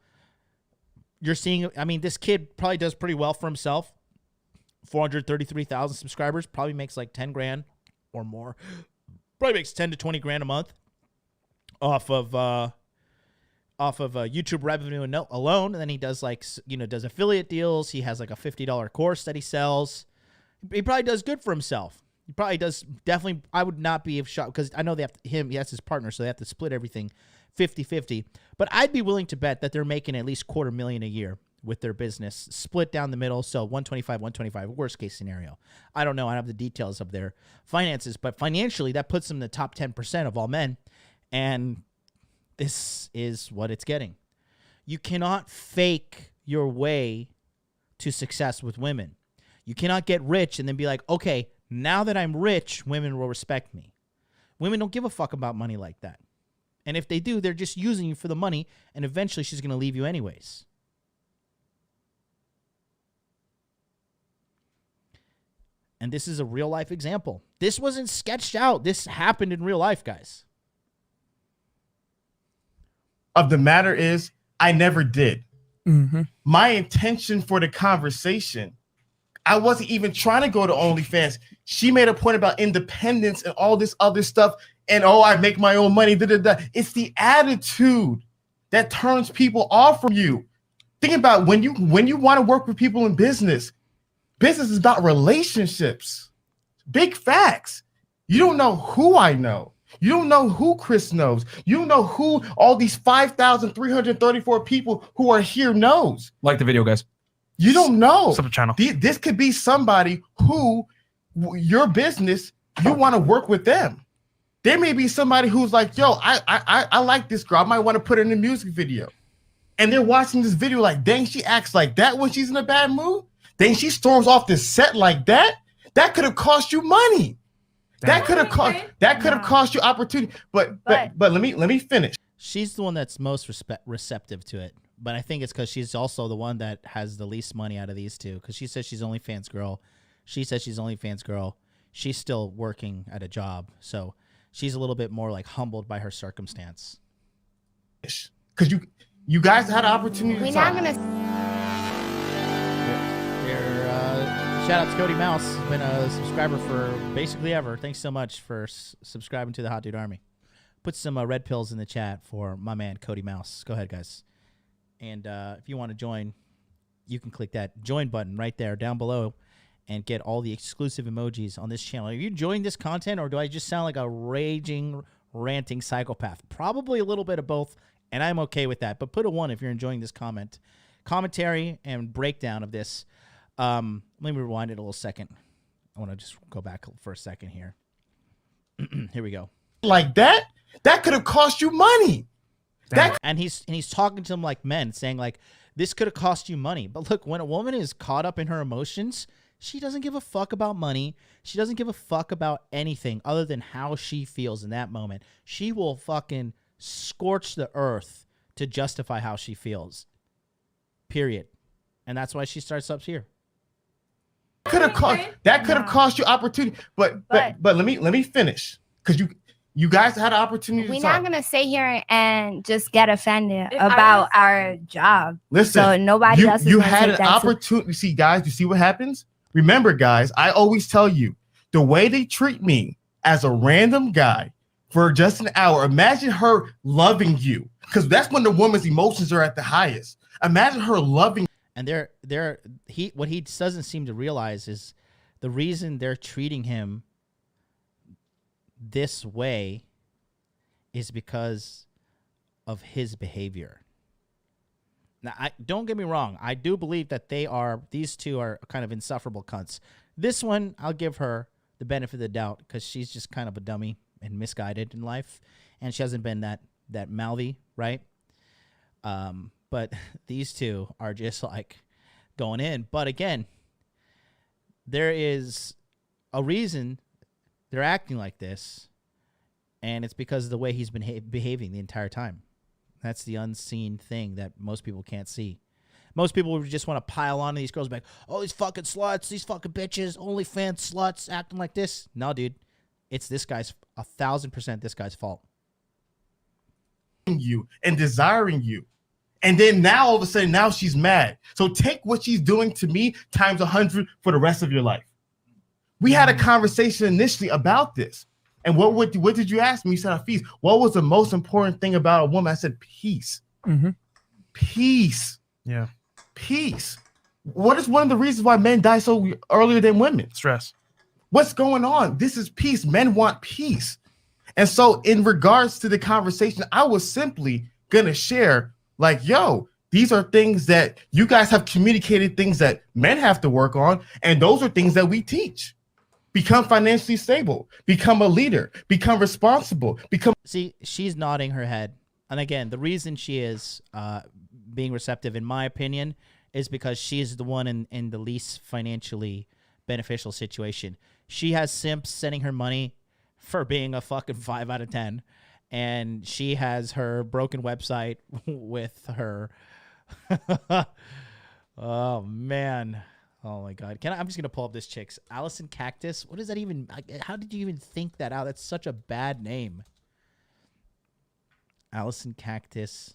you're seeing, I mean, this kid probably does pretty well for himself. 433,000 subscribers, probably makes like 10 grand or more. Probably makes 10 to 20 grand a month off of YouTube revenue alone. And then he does like, does affiliate deals. He has like a $50 course that he sells. He probably does good for himself. He probably does. Definitely, I would not be shocked because I know he has his partner, so they have to split everything 50-50. But I'd be willing to bet that they're making at least $250,000 a year with their business, split down the middle. So 125, worst case scenario. I don't know. I don't have the details of their finances, but financially, that puts them in the top 10% of all men. And this is what it's getting. You cannot fake your way to success with women. You cannot get rich and then be like, okay, now that I'm rich, women will respect me. Women don't give a fuck about money like that. And if they do, they're just using you for the money, and eventually she's going to leave you anyways. And this is a real life example. This wasn't sketched out. This happened in real life, guys. Of the matter is, I never did. Mm-hmm. My intention for the conversation, I wasn't even trying to go to OnlyFans. She made a point about independence and all this other stuff. And, I make my own money. Da, da, da. It's the attitude that turns people off from you. Think about when you want to work with people in business. Business is about relationships. Big facts. You don't know who I know. You don't know who Chris knows. You don't know who all these 5,334 people who are here knows. Like the video, guys. You don't know. Sub channel. This could be somebody who your business, you want to work with them. There may be somebody who's like, yo, I like this girl. I might want to put her in a music video. And they're watching this video like, dang, she acts like that when she's in a bad mood. Dang, she storms off this set like that. That could have cost you money. That could have cost you opportunity. But let me finish. She's the one that's most receptive to it. But I think it's because she's also the one that has the least money out of these two. Because she says she's OnlyFans girl. She says she's OnlyFans girl. She's still working at a job. So she's a little bit more like humbled by her circumstance. Because you guys had an opportunity to talk. Shout out to Cody Mouse. He's been a subscriber for basically ever. Thanks so much for subscribing to the Hot Dude Army. Put some red pills in the chat for my man Cody Mouse. Go ahead, guys. And if you want to join, you can click that join button right there down below and get all the exclusive emojis on this channel. Are you enjoying this content, or do I just sound like a raging, ranting psychopath? Probably a little bit of both, and I'm okay with that. But put a 1 if you're enjoying this commentary and breakdown of this. Let me rewind it a little second. I want to just go back for a second here. Here we go. Like that could have cost you money. And he's talking to them like men, saying like, this could have cost you money. But look, when a woman is caught up in her emotions, she doesn't give a fuck about money. She doesn't give a fuck about anything other than how she feels in that moment. She will fucking scorch the earth to justify how she feels. Period. And that's why she starts up here. Could have cost you opportunity. But let me finish, because you guys had an opportunity. We're not gonna sit here and just get offended about our job. Listen, so nobody else. You had an opportunity. See, guys, you see what happens. Remember, guys, I always tell you, the way they treat me as a random guy for just an hour. Imagine her loving you, because that's when the woman's emotions are at the highest. Imagine her loving. And what he doesn't seem to realize is the reason they're treating him this way is because of his behavior. Now, don't get me wrong. I do believe that these two are kind of insufferable cunts. This one, I'll give her the benefit of the doubt because she's just kind of a dummy and misguided in life, and she hasn't been that mouthy, right? But these two are just like going in. But again, there is a reason they're acting like this, and it's because of the way he's been behaving the entire time. That's the unseen thing that most people can't see. Most people would just want to pile on to these girls, like, oh, these fucking sluts, these fucking bitches, OnlyFans sluts acting like this. No, dude, it's this guy's 1,000% this guy's fault. You and desiring you. And then now all of a sudden, now she's mad. So take what she's doing to me times 100 for the rest of your life. We had a conversation initially about this. And what did you ask me? You said, Hafiz, what was the most important thing about a woman? I said, peace. Mm-hmm. Peace. Yeah. Peace. What is one of the reasons why men die so earlier than women? Stress. What's going on? This is peace. Men want peace. And so in regards to the conversation, I was simply going to share like, yo, these are things that you guys have communicated, things that men have to work on. And those are things that we teach. Become financially stable, become a leader, become responsible, See, she's nodding her head. And again, the reason she is being receptive, in my opinion, is because she is the one in the least financially beneficial situation. She has simps sending her money for being a fucking 5 out of 10. And she has her broken website with her. Oh, man. Oh my God! I'm just gonna pull up this chick's Allison Cactus. What does that even? How did you even think that out? That's such a bad name. Allison Cactus.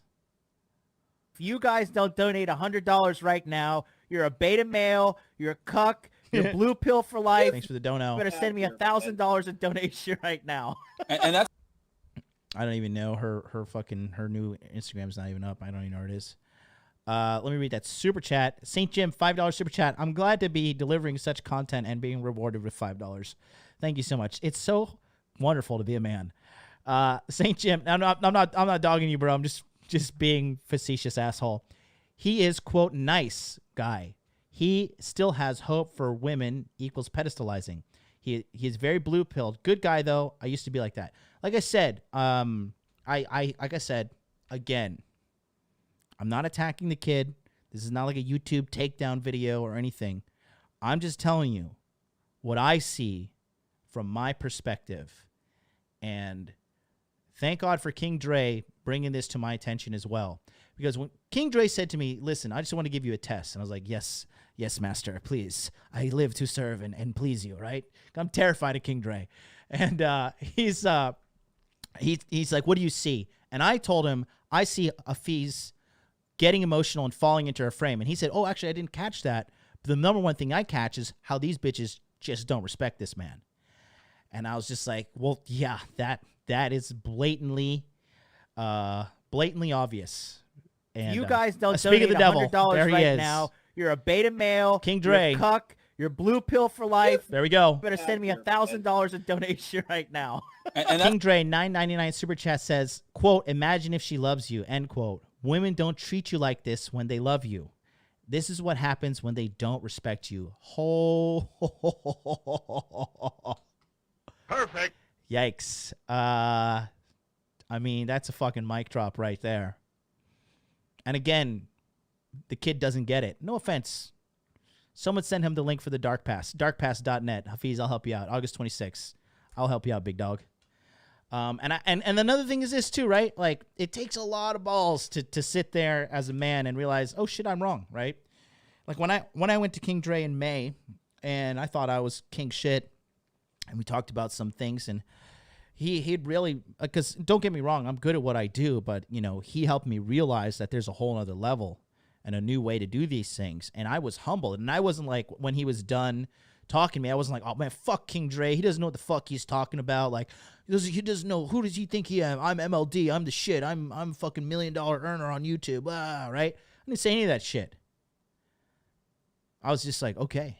If you guys don't donate $100 right now, you're a beta male, you're a cuck, you're blue pill for life. Thanks for the dono. You better send me $1,000 in donation right now. And that's. I don't even know her new Instagram's not even up. I don't even know where it is. Let me read that super chat. St. Jim, $5 super chat. I'm glad to be delivering such content and being rewarded with $5. Thank you so much. It's so wonderful to be a man. St. Jim, I'm not dogging you, bro. I'm just being facetious asshole. He is, quote, nice guy. He still has hope for women equals pedestalizing. He's very blue pilled. Good guy though. I used to be like that. Like I said, again, I'm not attacking the kid. This is not like a YouTube takedown video or anything. I'm just telling you what I see from my perspective. And thank God for King Dre bringing this to my attention as well. Because when King Dre said to me, listen, I just want to give you a test. And I was like, yes, master, please. I live to serve and please you, right? I'm terrified of King Dre. And he's like, what do you see? And I told him, I see Hafiz getting emotional and falling into her frame. And he said, oh, actually, I didn't catch that. But the number one thing I catch is how these bitches just don't respect this man. And I was just like, well, yeah, that is blatantly obvious. And you guys don't speak of donate the devil, $100 there he right is. now, you're a beta male, King Dre. you're a cuck, you're blue pill for life. There we go. You better send me $1,000 in donation right now. And King Dre, $9.99 super chat says, quote, imagine if she loves you, end quote. Women don't treat you like this when they love you. This is what happens when they don't respect you. Perfect. Yikes. I mean, that's a fucking mic drop right there. And again, the kid doesn't get it. No offense. Someone send him the link for the Dark Pass. Darkpass.net. Hafiz, I'll help you out. August 26th. I'll help you out, big dog. And another thing is this too, right? Like, it takes a lot of balls to sit there as a man and realize, oh shit, I'm wrong, right? Like when I went to King Dre in May, and I thought I was king shit, and we talked about some things, and he'd really, because don't get me wrong, I'm good at what I do, but you know, he helped me realize that there's a whole other level and a new way to do these things, and I was humbled, and I wasn't like, when he was done talking to me, I wasn't like, oh man, fuck King Dre, he doesn't know what the fuck he's talking about, like, he doesn't know, who does he think he am? I'm MLD, I'm the shit, I'm fucking $1 million earner on YouTube, right? I didn't say any of that shit. I was just like, okay,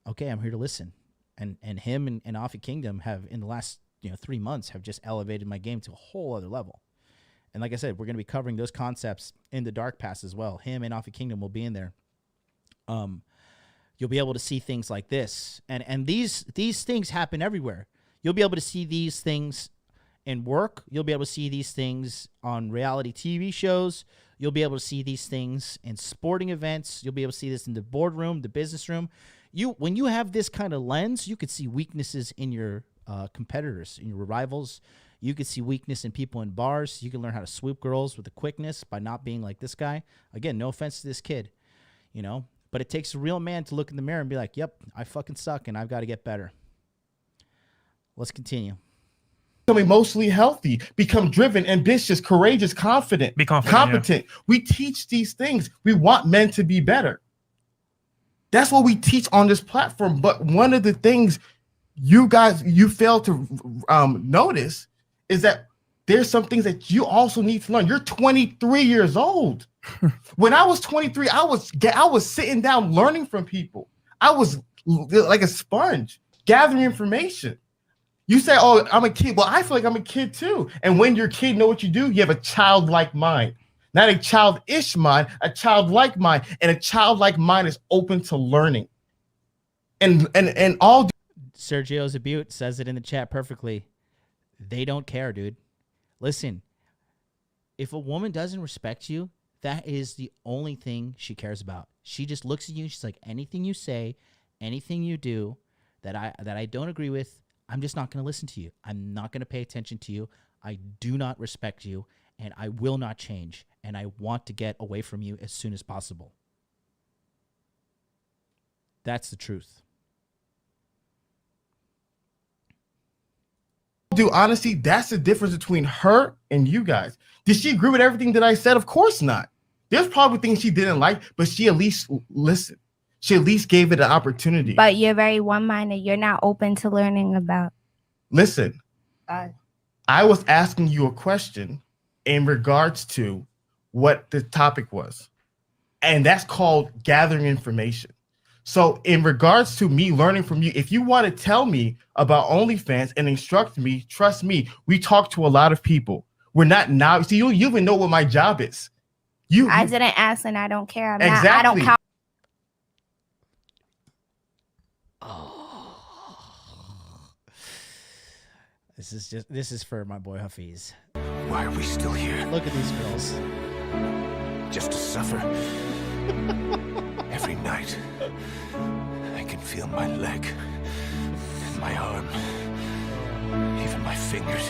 I'm here to listen. And him and Offie Kingdom have, in the last 3 months, have just elevated my game to a whole other level. And like I said, we're going to be covering those concepts in the Dark Pass as well. Him and Offie Kingdom will be in there. You'll be able to see things like this. And these things happen everywhere. You'll be able to see these things in work. You'll be able to see these things on reality TV shows. You'll be able to see these things in sporting events. You'll be able to see this in the boardroom, the business room. When you have this kind of lens, you could see weaknesses in your competitors, in your rivals. You could see weakness in people in bars. You can learn how to swoop girls with a quickness by not being like this guy. Again, no offense to this kid, but it takes a real man to look in the mirror and be like, yep, I fucking suck and I've got to get better. Let's continue. Become emotionally healthy, become driven, ambitious, courageous, confident, competent. Yeah. We teach these things. We want men to be better. That's what we teach on this platform. But one of the things you fail to notice is that there's some things that you also need to learn. You're 23 years old. When I was 23, I was sitting down learning from people. I was like a sponge, gathering information. You say, oh, I'm a kid. Well, I feel like I'm a kid too. And when you're a kid, know what you do? You have a childlike mind. Not a childish mind, a childlike mind. And a childlike mind is open to learning. And all... Sergio Zabute says it in the chat perfectly. They don't care, dude. Listen, if a woman doesn't respect you, that is the only thing she cares about. She just looks at you. She's like, anything you say, anything you do that I don't agree with, I'm just not going to listen to you. I'm not going to pay attention to you. I do not respect you, and I will not change, and I want to get away from you as soon as possible. That's the truth. Dude, honestly, that's the difference between her and you guys. Did she agree with everything that I said? Of course not. There's probably things she didn't like, but she at least listened. She at least gave it an opportunity. But you're very one-minded. You're not open to learning about. Listen, I was asking you a question in regards to what the topic was. And that's called gathering information. So in regards to me learning from you, if you want to tell me about OnlyFans and instruct me, trust me, we talk to a lot of people. We're not now. See, you even know what my job is. I didn't ask and I don't care. Exactly. I don't count. This is for my boy Hafiz. Why are we still here? Look at these girls. Just to suffer. Every night, I can feel my leg, and my arm, even my fingers.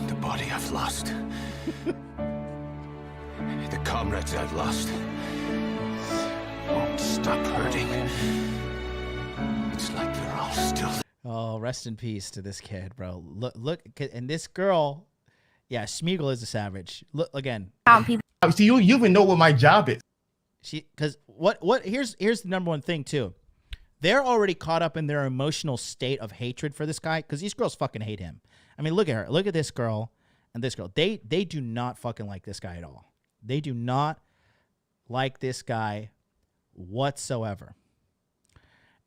The body I've lost. The comrades I've lost won't stop hurting. It's like they're all still. Oh, rest in peace to this kid, bro. Look, and this girl, yeah, Schmiegel is a savage. Look again. See, you even know what my job is. Because here's the number one thing too. They're already caught up in their emotional state of hatred for this guy because these girls fucking hate him. I mean, look at her. Look at this girl and this girl. They do not fucking like this guy at all. They do not like this guy whatsoever.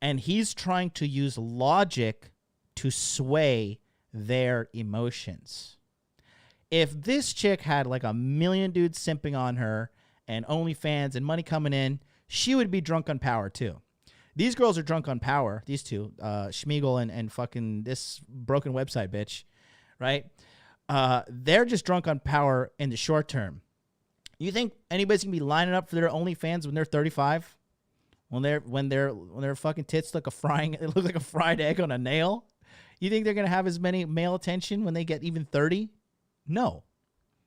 And he's trying to use logic to sway their emotions. If this chick had like 1 million dudes simping on her and OnlyFans and money coming in, she would be drunk on power too. These girls are drunk on power, these two, Schmiegel and fucking this broken website bitch, right? They're just drunk on power in the short term. You think anybody's gonna be lining up for their OnlyFans when they're 35? When their fucking tits look like a fried egg on a nail? You think they're gonna have as many male attention when they get even 30? No.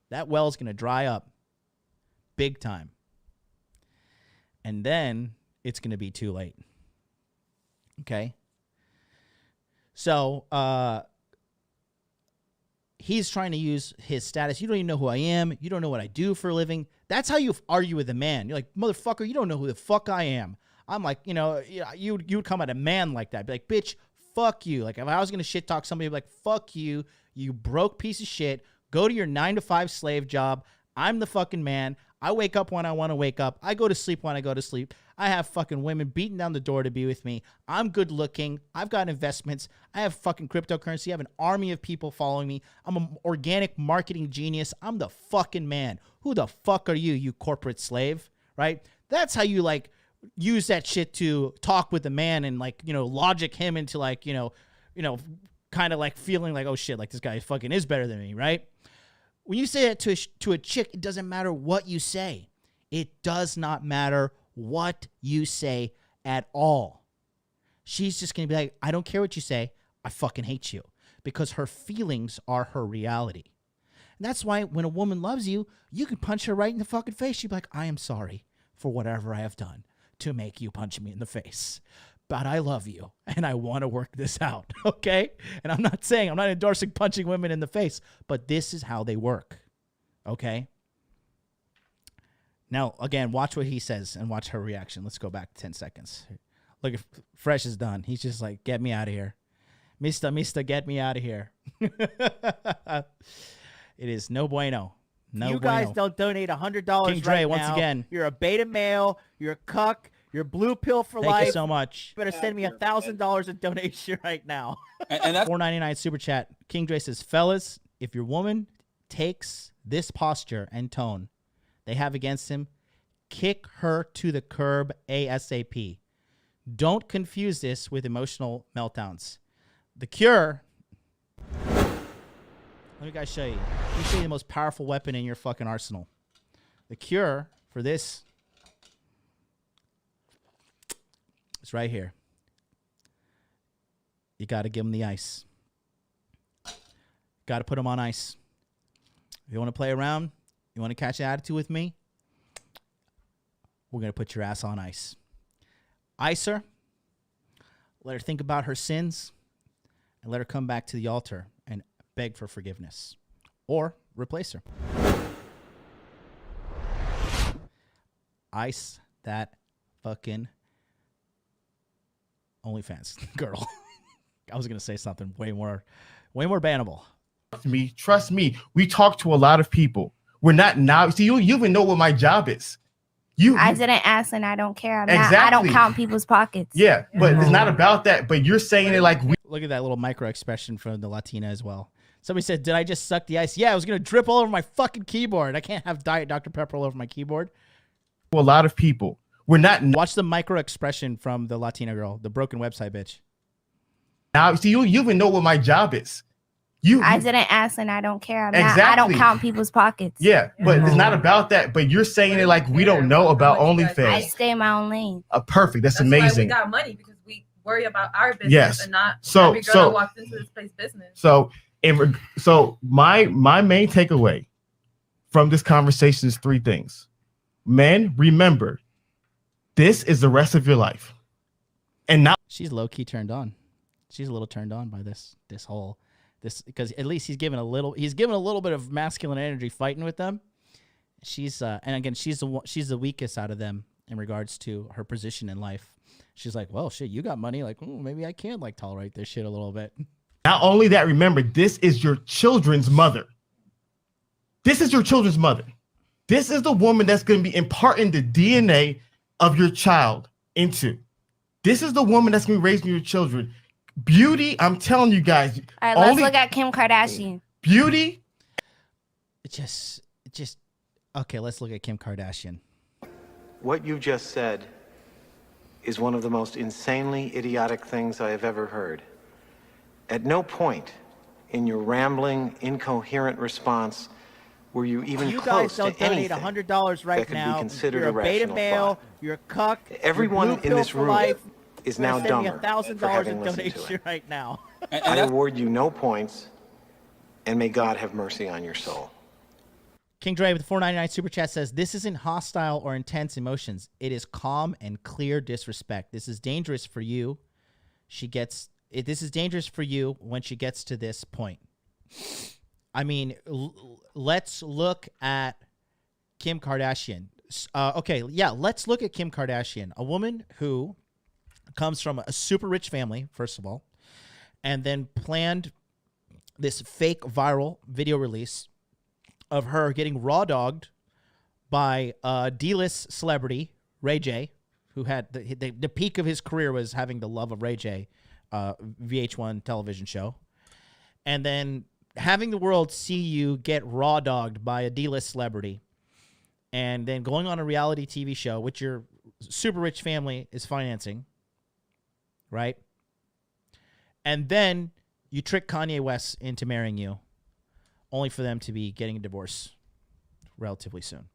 That well is gonna dry up big time. And then it's gonna be too late. Okay? So he's trying to use his status. You don't even know who I am. You don't know what I do for a living. That's how you argue with a man. You're like, motherfucker, you don't know who the fuck I am. I'm like, you would come at a man like that. Be like, bitch, fuck you. Like, if I was going to shit talk somebody, I'd be like, fuck you, you broke piece of shit. Go to your 9-to-5 slave job. I'm the fucking man. I wake up when I want to wake up. I go to sleep when I go to sleep. I have fucking women beating down the door to be with me. I'm good looking. I've got investments. I have fucking cryptocurrency. I have an army of people following me. I'm an organic marketing genius. I'm the fucking man. Who the fuck are you, you corporate slave? Right? That's how you like use that shit to talk with the man and like, you know, logic him into like, you know, kind of like feeling like, oh shit, like this guy fucking is better than me, right? When you say it to a chick, it doesn't matter what you say. It does not matter what you say at all. She's just going to be like, I don't care what you say. I fucking hate you. Because her feelings are her reality. And that's why when a woman loves you, you can punch her right in the fucking face. She'd be like, I am sorry for whatever I have done to make you punch me in the face. But I love you, and I want to work this out, okay? And I'm not endorsing punching women in the face, but this is how they work, okay? Now, again, watch what he says and watch her reaction. Let's go back 10 seconds. Look, if Fresh is done. He's just like, get me out of here. Mister, get me out of here. It is no bueno. No you bueno. guys don't donate $100 King Dre, right once now, again. You're a beta male. You're a cuck. You're blue pill for life. Thank you so much. You better send me $1,000 in donation right now. And that's $4.99 super chat. King Dre says, fellas, if your woman takes this posture and tone they have against him, kick her to the curb ASAP. Don't confuse this with emotional meltdowns. The cure. Let me guys show you. Let me show you the most powerful weapon in your fucking arsenal. The cure for this is right here. You got to give him the ice. Got to put him on ice. If you want to play around, you want to catch an attitude with me, we're going to put your ass on ice. Ice her. Let her think about her sins. And let her come back to the altar and beg for forgiveness. Or replace her. Ice that fucking OnlyFans girl. I was going to say something way more bannable. Trust me. We talk to a lot of people. We're not now. See, you even know what my job is. I didn't ask and I don't care. Exactly. I don't count people's pockets. Yeah, but it's not about that. But you're saying it like we. Look at that little micro expression from the Latina as well. Somebody said, did I just suck the ice? Yeah, I was going to drip all over my fucking keyboard. I can't have Diet Dr. Pepper all over my keyboard. A lot of people. We're not. Watch the micro expression from the Latina girl, the broken website bitch. Now, see, you even know what my job is. I didn't ask and I don't care. Exactly. I don't count people's pockets. Yeah, but it's not about that. But you're saying it like we don't know about OnlyFans. I stay in my own lane. Perfect. That's amazing. Why we got money, because we worry about our business Yes. and not So- every girl so- that walks into this place business. So my main takeaway from this conversation is 3 things. Men, remember, this is the rest of your life. And now she's low key turned on. She's a little turned on by this because at least he's given a little bit of masculine energy fighting with them. She's and again she's the weakest out of them in regards to her position in life. She's like, well, shit, you got money, like, maybe I can like tolerate this shit a little bit. Not only that, remember, this is your children's mother. This is your children's mother. This is the woman that's going to be imparting the DNA of your child into. This is the woman that's going to be raising your children. Beauty, I'm telling you guys. All right, let's look at Kim Kardashian. Beauty. It just okay. Let's look at Kim Kardashian. What you just said is one of the most insanely idiotic things I have ever heard. At no point in your rambling, incoherent response were you even You close guys don't to anything donate $100 right that could now. be considered You're a beta rational male. thought. You're a cuck. Everyone you're blue in pill this for room life. is You now better send me dumber $1,000 for having in listened to donation it. right now. I award you no points, and may God have mercy on your soul. King Dre with the $4.99 super chat says, this isn't hostile or intense emotions. It is calm and clear disrespect. This is dangerous for you. This is dangerous for you when she gets to this point. I mean, let's look at Kim Kardashian. Let's look at Kim Kardashian, a woman who comes from a super rich family, first of all, and then planned this fake viral video release of her getting raw dogged by a D-list celebrity, Ray J, who had the peak of his career was having the Love of Ray J VH1 television show. And then having the world see you get raw dogged by a D-list celebrity, and then going on a reality TV show, which your super rich family is financing, right? And then you trick Kanye West into marrying you, only for them to be getting a divorce relatively soon.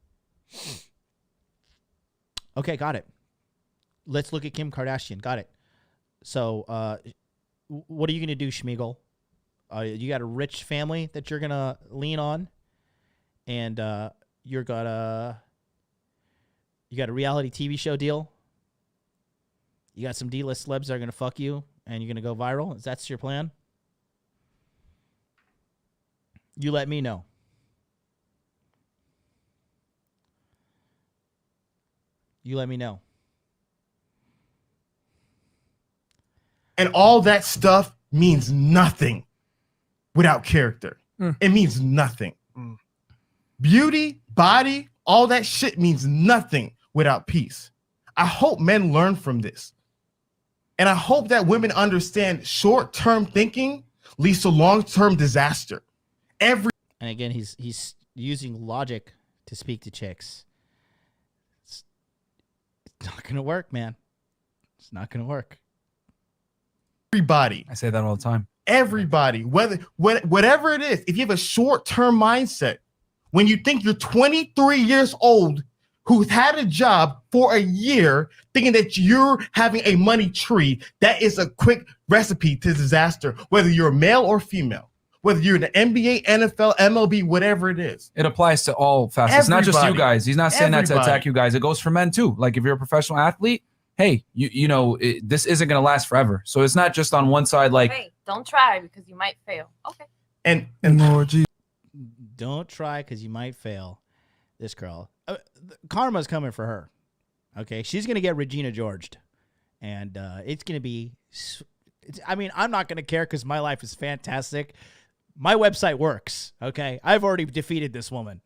Okay, got it. Let's look at Kim Kardashian. Got it. So, what are you going to do, Schmiegel? You got a rich family that you're going to lean on, and you got a reality TV show deal. You got some D-list celebs that are going to fuck you, and you're going to go viral. Is that your plan? You let me know. You let me know. And all that stuff means nothing without character. It means nothing. Beauty, body, all that shit means nothing without peace. I hope men learn from this. And I hope that women understand short-term thinking leads to long-term disaster. And again, he's using logic to speak to chicks. It's not going to work, man. It's not going to work. Everybody. I say that all the time. Everybody, whatever it is, if you have a short-term mindset, when you think you're 23 years old, who's had a job for a year, thinking that you're having a money tree, that is a quick recipe to disaster, whether you're male or female, whether you're in the NBA, NFL, MLB, whatever it is. It applies to all facets, not just you guys. He's not saying that to attack you guys. It goes for men too. Like if you're a professional athlete, hey, you know, this isn't going to last forever. So it's not just on one side. Like, hey, don't try because you might fail. Okay. And don't try because you might fail. This girl, karma's coming for her. Okay, she's gonna get Regina Georged, and it's gonna be. I mean, I'm not gonna care because my life is fantastic. My website works. Okay, I've already defeated this woman.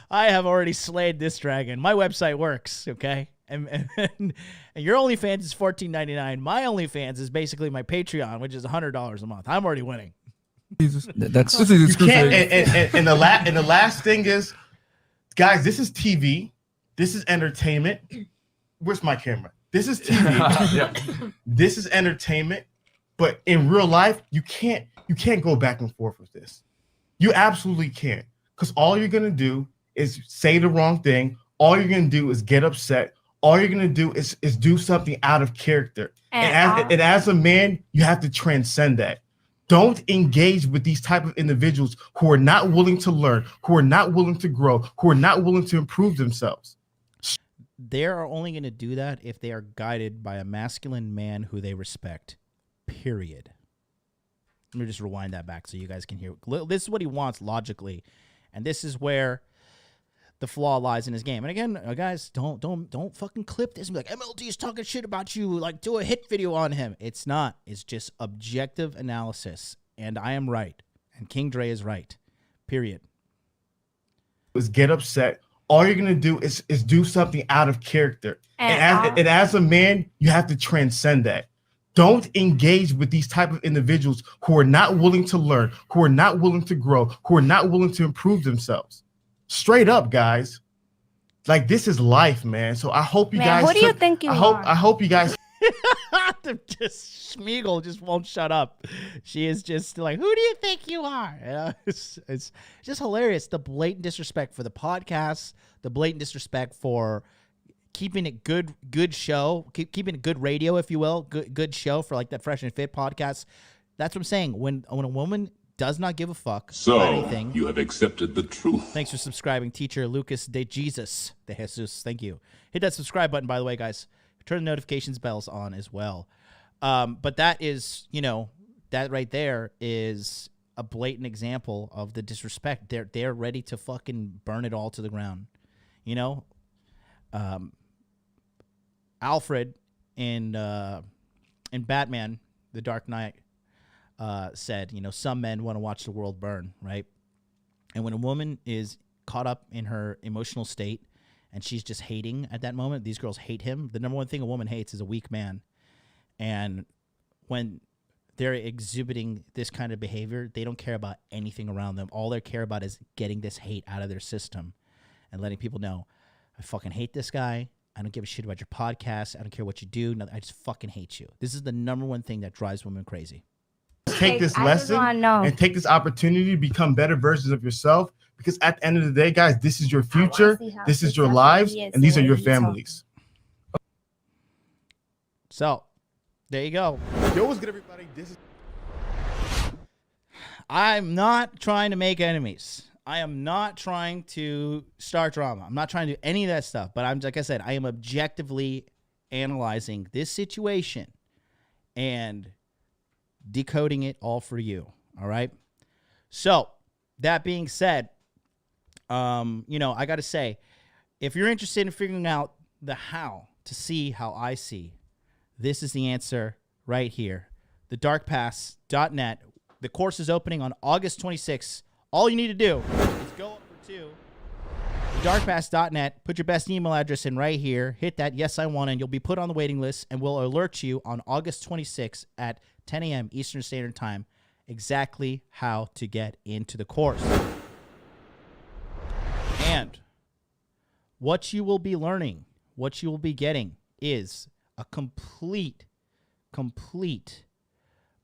I have already slayed this dragon. My website works. Okay. And your OnlyFans is $14.99. My OnlyFans is basically my Patreon, which is $100 a month. I'm already winning. Jesus, that's you can't. And the last thing is, guys, this is TV. This is entertainment. Where's my camera? This is TV. Yeah. This is entertainment. But in real life, you can't go back and forth with this. You absolutely can't, because all you're gonna do is say the wrong thing. All you're gonna do is get upset. All you're gonna do is do something out of character. And as a man, you have to transcend that. Don't engage with these type of individuals who are not willing to learn, who are not willing to grow, who are not willing to improve themselves. They are only going to do that if they are guided by a masculine man who they respect. Period. Let me just rewind that back so you guys can hear. This is what he wants logically, and this is where the flaw lies in his game. And again, guys, don't fucking clip this and be like, MLD is talking shit about you. Like, do a hit video on him. It's not. It's just objective analysis, and I am right, and King Dre is right. Period. Is get upset. All you're gonna do is do something out of character. And as a man, you have to transcend that. Don't engage with these type of individuals who are not willing to learn, who are not willing to grow, who are not willing to improve themselves. Straight up, guys. Like, this is life, man. So I hope you guys. Who do you think you are? I hope you guys. Just Schmiegel just won't shut up. She is just like, who do you think you are? It's just hilarious. The blatant disrespect for the podcast, the blatant disrespect for keeping it good show, keeping it good radio, if you will, good show for like that Fresh and Fit podcast. That's what I'm saying. When a woman does not give a fuck about anything. You have accepted the truth. Thanks for subscribing, teacher Lucas de Jesus. Thank you. Hit that subscribe button, by the way, guys. Turn the notifications bells on as well. But that is, that right there is a blatant example of the disrespect. They're ready to fucking burn it all to the ground. Alfred in Batman, The Dark Knight, said, some men want to watch the world burn, right? And when a woman is caught up in her emotional state and she's just hating at that moment, these girls hate him. The number one thing a woman hates is a weak man. And when they're exhibiting this kind of behavior, they don't care about anything around them. All they care about is getting this hate out of their system and letting people know, I fucking hate this guy. I don't give a shit about your podcast. I don't care what you do. I just fucking hate you. This is the number one thing that drives women crazy. Take this lesson and take this opportunity to become better versions of yourself, because at the end of the day, guys, this is your future, this is your lives, and these are your families. So there you go. Yo, what's good, everybody? I'm not trying to make enemies. I am not trying to start drama. I'm not trying to do any of that stuff. But I'm, like I said, I am objectively analyzing this situation and decoding it all for you. All right. So that being said, I got to say, if you're interested in figuring out the how to see how I see, this is the answer right here. thedarkpass.net. The course is opening on August 26th. All you need to do is go over to thedarkpass.net, put your best email address in right here, hit that yes I want, and you'll be put on the waiting list, and we'll alert you on August 26th at 10 a.m. Eastern Standard Time exactly how to get into the course. And what you will be learning, what you will be getting is a complete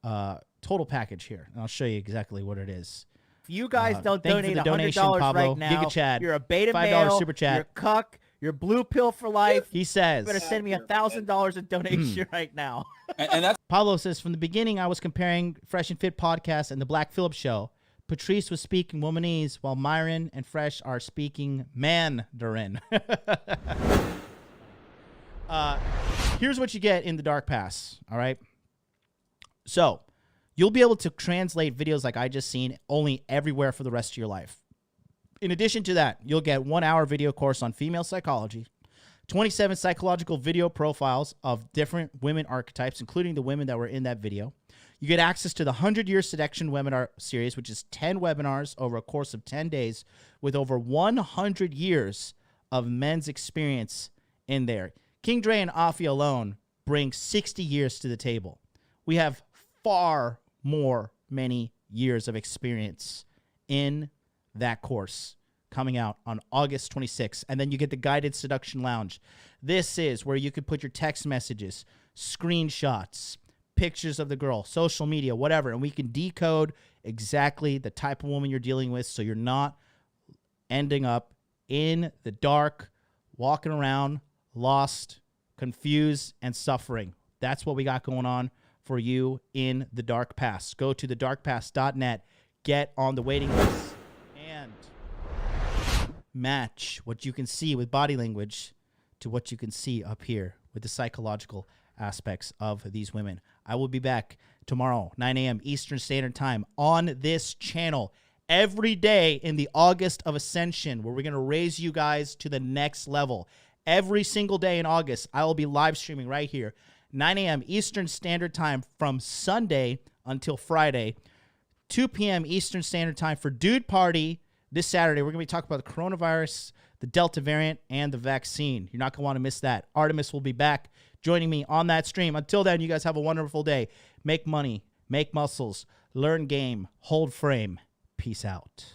total package here. And I'll show you exactly what it is. If you guys don't donate $100 right now, Chad, you're a beta $5 male, super chat. you're a cuck, you're blue pill for life. He says, you better send me $1,000 in donation right now. And that's Pablo says, from the beginning, I was comparing Fresh and Fit podcast and the Black Phillip show. Patrice was speaking womanese while Myron and Fresh are speaking Mandarin. Here's what you get in the Dark Pass, all right? So you'll be able to translate videos like I just seen only everywhere for the rest of your life. In addition to that, you'll get 1 hour video course on female psychology, 27 psychological video profiles of different women archetypes, including the women that were in that video. You get access to the 100-Year Seduction webinar series, which is 10 webinars over a course of 10 days with over 100 years of men's experience in there. King Dre and Afi alone bring 60 years to the table. We have far more many years of experience in that course coming out on August 26th. And then you get the Guided Seduction Lounge. This is where you can put your text messages, screenshots, pictures of the girl, social media, whatever, and we can decode exactly the type of woman you're dealing with so you're not ending up in the dark, walking around, lost, confused, and suffering. That's what we got going on for you in the Dark Pass. Go to thedarkpass.net, get on the waiting list, and match what you can see with body language to what you can see up here with the psychological aspects of these women. I will be back tomorrow, 9 a.m. Eastern Standard Time on this channel every day in the August of Ascension, where we're going to raise you guys to the next level. Every single day in August, I will be live streaming right here, 9 a.m. Eastern Standard Time from Sunday until Friday, 2 p.m. Eastern Standard Time for Dude Party this Saturday. We're going to be talking about the coronavirus, the Delta variant, and the vaccine. You're not going to want to miss that. Artemis will be back joining me on that stream. Until then, you guys have a wonderful day. Make money, make muscles, learn game, hold frame. Peace out.